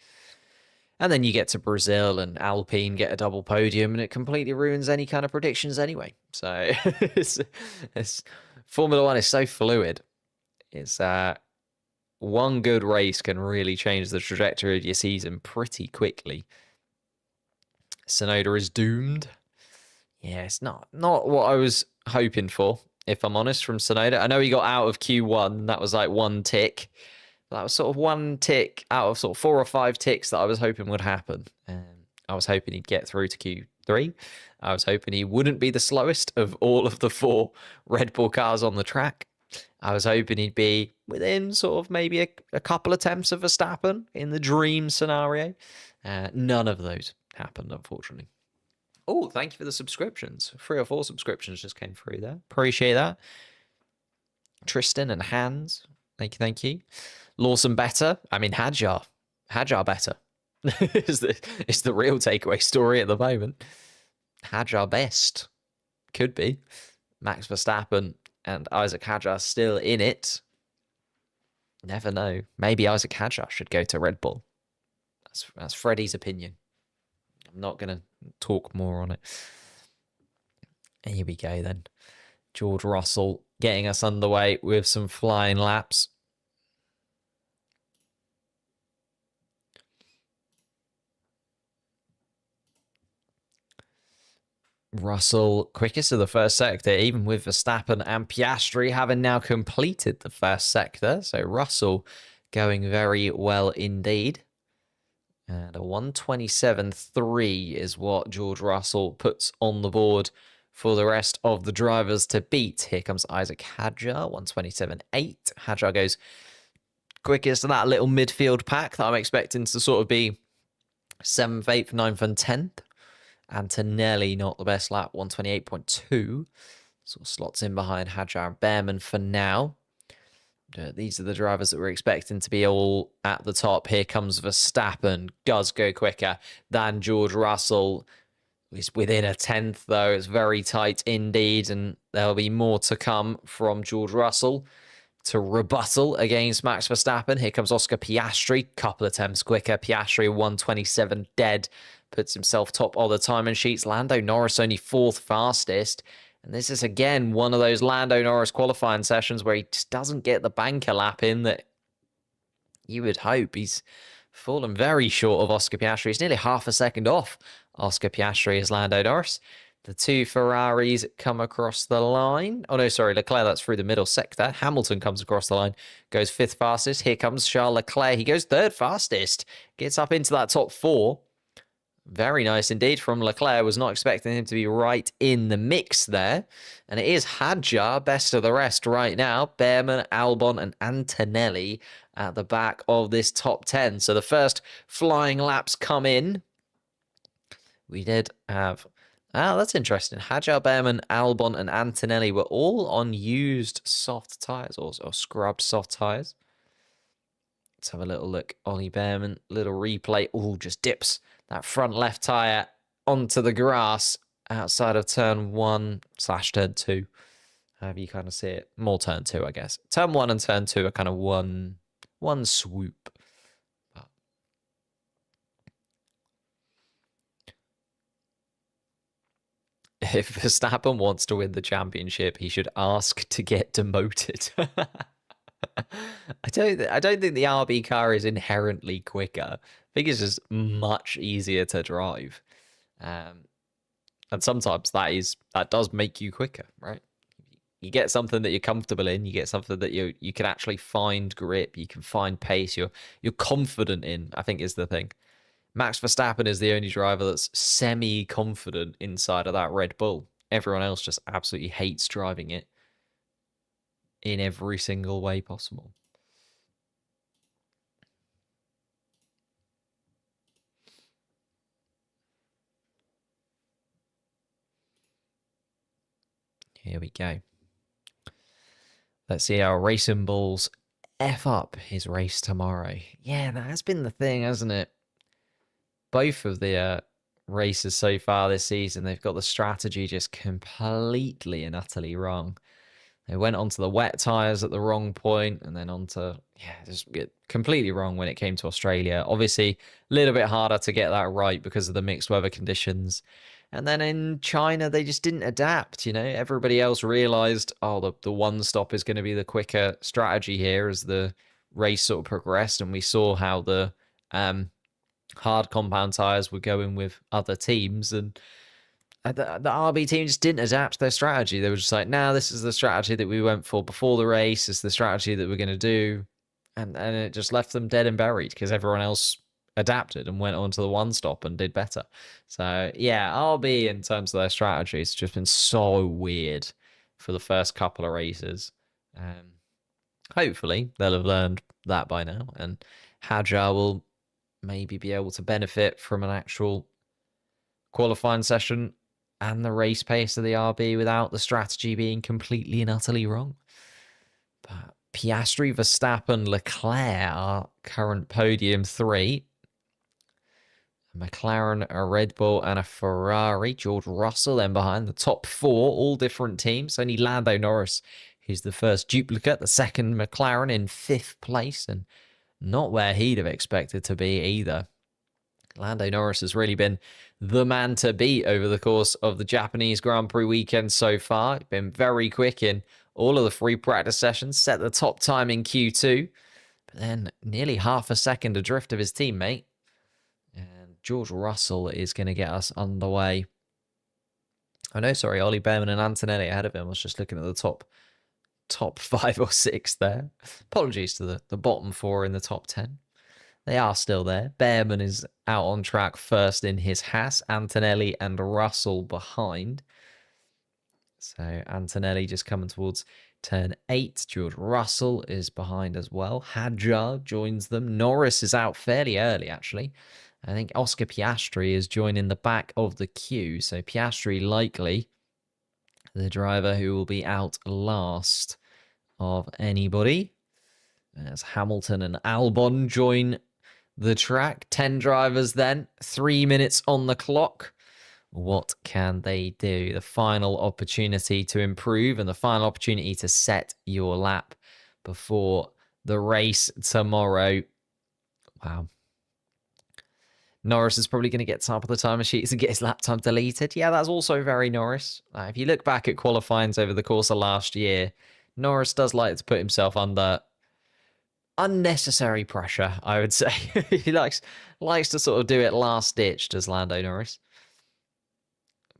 [SPEAKER 1] And then you get to Brazil and Alpine get a double podium and it completely ruins any kind of predictions anyway. So it's Formula One is so fluid. It's one good race can really change the trajectory of your season pretty quickly. Tsunoda is doomed. Yeah, it's not what I was hoping for, if I'm honest, from Tsunoda. I know he got out of Q1. That was like 1 tick. That was sort of 1 tick out of sort of 4 or 5 ticks that I was hoping would happen. I was hoping he'd get through to Q3. I was hoping he wouldn't be the slowest of all of the 4 Red Bull cars on the track. I was hoping he'd be within sort of maybe a couple attempts of Verstappen in the dream scenario. None of those happened, unfortunately. Oh, thank you for the subscriptions. 3 or 4 subscriptions just came through there. Appreciate that. Tristan and Hans. Thank you. Lawson better. I mean, Hadjar better. It's the real takeaway story at the moment. Hadjar best. Could be. Max Verstappen and Isaac Hadjar still in it. Never know. Maybe Isaac Hadjar should go to Red Bull. That's Freddie's opinion. I'm not going to talk more on it. Here we go then. George Russell getting us underway with some flying laps. Russell quickest of the first sector, even with Verstappen and Piastri having now completed the first sector. So Russell going very well indeed. And a 127.3 is what George Russell puts on the board for the rest of the drivers to beat. Here comes Isaac Hadjar, 127.8. Hadjar goes quickest of that little midfield pack that I'm expecting to sort of be 7th, 8th, 9th, and 10th. Antonelli, not the best lap, 128.2. Sort of slots in behind Hadjar and Behrman for now. These are the drivers that we're expecting to be all at the top. Here comes Verstappen, does go quicker than George Russell. He's within a 10th, though. It's very tight indeed, and there'll be more to come from George Russell to rebuttal against Max Verstappen. Here comes Oscar Piastri, couple of attempts quicker. Piastri, 127 dead, puts himself top of the timing sheets. Lando Norris only 4th fastest. And this is, again, one of those Lando Norris qualifying sessions where he just doesn't get the banker lap in that you would hope. He's fallen very short of Oscar Piastri. He's nearly half a second off Oscar Piastri as Lando Norris. The two Ferraris come across the line. Oh, no, sorry, Leclerc, that's through the middle sector. Hamilton comes across the line, goes 5th fastest. Here comes Charles Leclerc. He goes 3rd fastest, gets up into that top 4. Very nice indeed from Leclerc. Was not expecting him to be right in the mix there. And it is Hadjar, best of the rest right now. Behrman, Albon, and Antonelli at the back of this top 10. So the first flying laps come in. We did have... that's interesting. Hadjar, Behrman, Albon, and Antonelli were all on used soft tyres or scrubbed soft tyres. Let's have a little look. Ollie Behrman, little replay. Oh, just dips that front left tyre onto the grass outside of turn 1/turn 2. However you kind of see it. More turn 2, I guess. Turn 1 and turn 2 are kind of one swoop. But if Verstappen wants to win the championship, he should ask to get demoted. I don't think the RB car is inherently quicker. I think it's just much easier to drive, and sometimes that does make you quicker, right? You get something that you're comfortable in. You get something that you can actually find grip. You can find pace. You're confident in. I think is the thing. Max Verstappen is the only driver that's semi-confident inside of that Red Bull. Everyone else just absolutely hates driving it in every single way possible. Here we go. Let's see how Racing Bulls F up his race tomorrow. Yeah, that has been the thing, hasn't it? Both of the races so far this season, they've got the strategy just completely and utterly wrong. They went onto the wet tyres at the wrong point and then onto, just completely wrong when it came to Australia. Obviously, a little bit harder to get that right because of the mixed weather conditions. And then in China, they just didn't adapt. Everybody else realised, the one stop is going to be the quicker strategy here as the race sort of progressed. And we saw how the hard compound tyres were going with other teams. And the RB team just didn't adapt their strategy. They were just like, this is the strategy that we went for before the race. It's the strategy that we're going to do. And it just left them dead and buried because everyone else adapted and went on to the one stop and did better. So, RB in terms of their strategy, it's just been so weird for the first couple of races. Hopefully, they'll have learned that by now. And Hadjar will maybe be able to benefit from an actual qualifying session and the race pace of the RB without the strategy being completely and utterly wrong. But Piastri, Verstappen, Leclerc are current podium 3. A McLaren, a Red Bull, and a Ferrari. George Russell then behind the top 4, all different teams. Only Lando Norris, who's the first duplicate, the second McLaren in 5th place, and not where he'd have expected to be either. Lando Norris has really been the man to beat over the course of the Japanese Grand Prix weekend so far. He's been very quick in all of the free practice sessions, set the top time in Q2, but then nearly half a second adrift of his teammate. And George Russell is going to get us underway. Oh no, sorry, Ollie Bearman and Antonelli ahead of him. I was just looking at the top 5 or 6 there. Apologies to the bottom 4 in the top 10. They are still there. Bearman is out on track first in his Haas. Antonelli and Russell behind. So Antonelli just coming towards turn 8. George Russell is behind as well. Hadjar joins them. Norris is out fairly early, actually. I think Oscar Piastri is joining the back of the queue. So Piastri likely the driver who will be out last of anybody. As Hamilton and Albon join the track. 10 drivers then. 3 minutes on the clock. What can they do? The final opportunity to improve and the final opportunity to set your lap before the race tomorrow. Wow. Norris is probably going to get top of the timer sheets and get his lap time deleted. Yeah, that's also very Norris. If you look back at qualifyings over the course of last year, Norris does like to put himself under unnecessary pressure, I would say. He likes to sort of do it last ditch, does Lando Norris.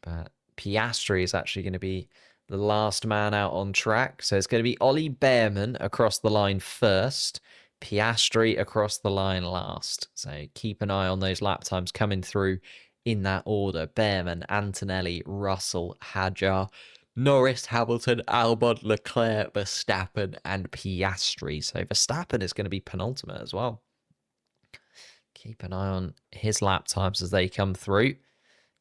[SPEAKER 1] But Piastri is actually going to be the last man out on track. So it's going to be Ollie Bearman across the line first. Piastri across the line last. So keep an eye on those lap times coming through in that order. Bearman, Antonelli, Russell, Hadjar, Norris, Hamilton, Albon, Leclerc, Verstappen, and Piastri. So Verstappen is going to be penultimate as well. Keep an eye on his lap times as they come through.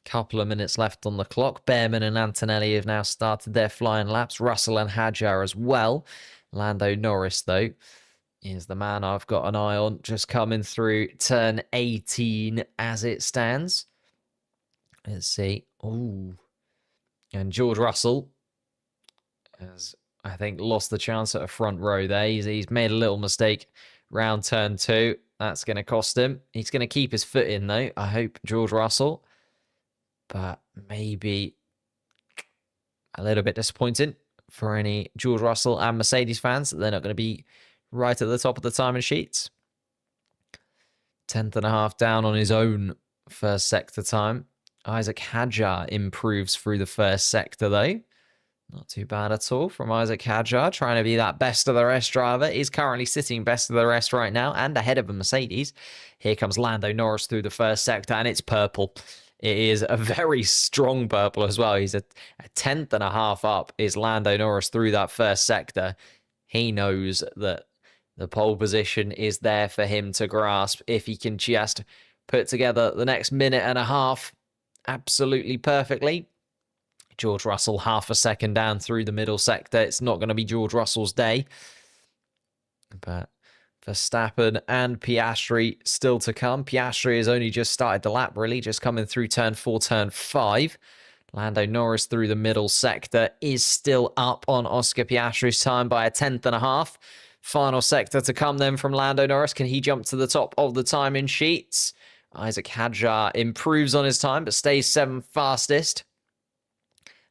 [SPEAKER 1] Couple of minutes left on the clock. Bearman and Antonelli have now started their flying laps. Russell and Hadjar as well. Lando Norris, though, is the man I've got an eye on, just coming through turn 18 as it stands. Let's see. Ooh. And George Russell has, I think, lost the chance at a front row there. He's made a little mistake round turn 2. That's going to cost him. He's going to keep his foot in, though, I hope, George Russell. But maybe a little bit disappointing for any George Russell and Mercedes fans that they're not going to be right at the top of the timing sheets. 10th and a half down on his own first sector time. Isaac Hadjar improves through the first sector, though. Not too bad at all from Isaac Hadjar, trying to be that best of the rest driver. He's currently sitting best of the rest right now and ahead of a Mercedes. Here comes Lando Norris through the first sector, and it's purple. It is a very strong purple as well. He's a 10th and a half up is Lando Norris through that first sector. He knows that the pole position is there for him to grasp if he can just put together the next minute and a half absolutely perfectly. George Russell half a second down through the middle sector. It's not going to be George Russell's day. But Verstappen and Piastri still to come. Piastri has only just started the lap, really, just coming through turn 4, turn 5. Lando Norris through the middle sector is still up on Oscar Piastri's time by a 10th and a half. Final sector to come then from Lando Norris. Can he jump to the top of the timing sheets? Isaac Hadjar improves on his time, but stays 7th fastest.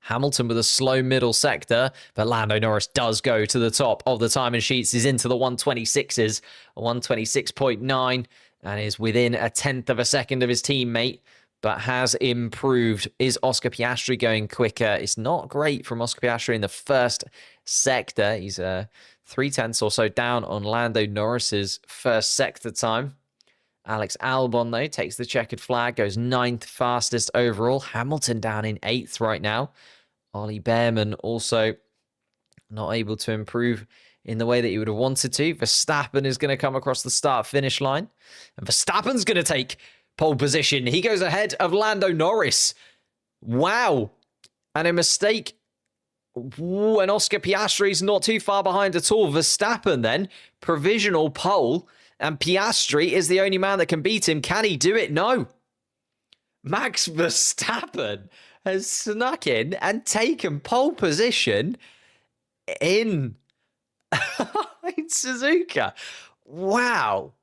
[SPEAKER 1] Hamilton with a slow middle sector, but Lando Norris does go to the top of the timing sheets. He's into the 126s, 126.9, and is within a 10th of a second of his teammate, but has improved. Is Oscar Piastri going quicker? It's not great from Oscar Piastri in the first sector. He's 3/10 or so down on Lando Norris's first sector time. Alex Albon, though, takes the checkered flag, goes 9th fastest overall. Hamilton down in 8th right now. Ollie Bearman also not able to improve in the way that he would have wanted to. Verstappen is going to come across the start-finish line. And Verstappen's going to take pole position. He goes ahead of Lando Norris. Wow. And a mistake. Ooh, and Oscar Piastri's not too far behind at all. Verstappen then, provisional pole. And Piastri is the only man that can beat him. Can he do it? No. Max Verstappen has snuck in and taken pole position in Suzuka. Wow.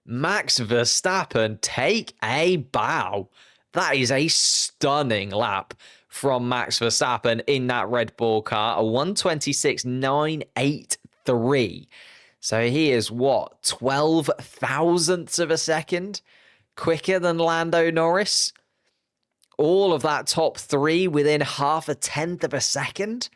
[SPEAKER 1] Max Verstappen, take a bow. That is a stunning lap from Max Verstappen in that Red Bull car, a 1:26.983. So he is what, 12 thousandths of a second quicker than Lando Norris? All of that top three within half a tenth of a second?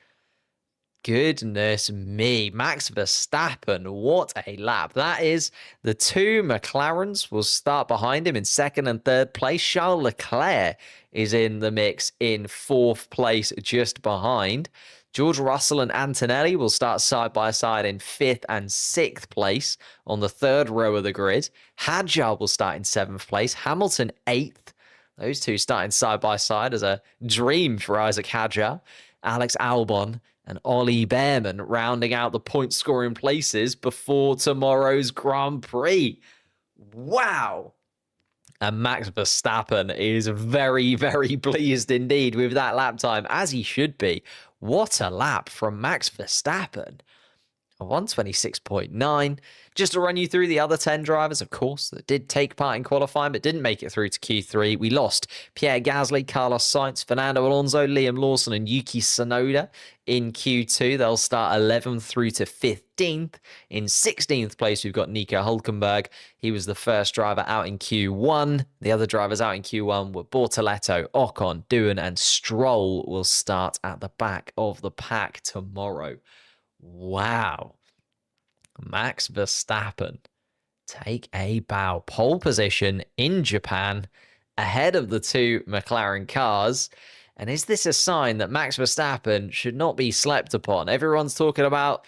[SPEAKER 1] Goodness me. Max Verstappen, what a lap. That is, the two McLarens will start behind him in second and third place. Charles Leclerc is in the mix in fourth place just behind. George Russell and Antonelli will start side by side in fifth and sixth place on the third row of the grid. Hadjar will start in seventh place. Hamilton eighth. Those two starting side by side as a dream for Isaac Hadjar. Alex Albon and Ollie Behrman rounding out the point scoring places before tomorrow's Grand Prix. Wow. And Max Verstappen is very, very pleased indeed with that lap time, as he should be. What a lap from Max Verstappen. A 1:26.9. Just to run you through the other 10 drivers, of course, that did take part in qualifying but didn't make it through to Q3. We lost Pierre Gasly, Carlos Sainz, Fernando Alonso, Liam Lawson, and Yuki Tsunoda in Q2. They'll start 11th through to 15th. In 16th place, we've got Nico Hulkenberg. He was the first driver out in Q1. The other drivers out in Q1 were Bortoletto, Ocon, Doohan, and Stroll will start at the back of the pack tomorrow. Wow. Max Verstappen, take a bow. Pole position in Japan ahead of the two McLaren cars. And is this a sign that Max Verstappen should not be slept upon? Everyone's talking about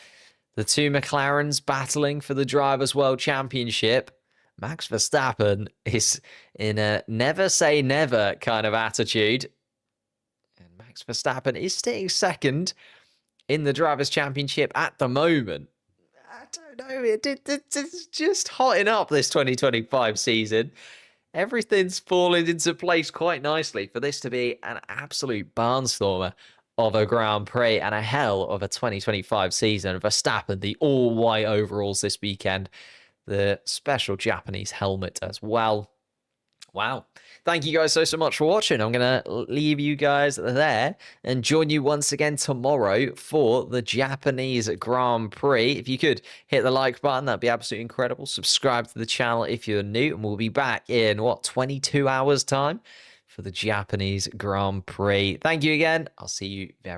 [SPEAKER 1] the two McLarens battling for the Drivers' World Championship. Max Verstappen is in a never say never kind of attitude. And Max Verstappen is staying second in the Drivers' Championship at the moment. I don't know. It's just hotting up this 2025 season. Everything's falling into place quite nicely for this to be an absolute barnstormer of a Grand Prix and a hell of a 2025 season. Verstappen, the all-white overalls this weekend, the special Japanese helmet as well. Wow. Thank you guys so much for watching. I'm going to leave you guys there and join you once again tomorrow for the Japanese Grand Prix. If you could hit the like button, that'd be absolutely incredible. Subscribe to the channel if you're new, and we'll be back in, 22 hours time for the Japanese Grand Prix. Thank you again. I'll see you very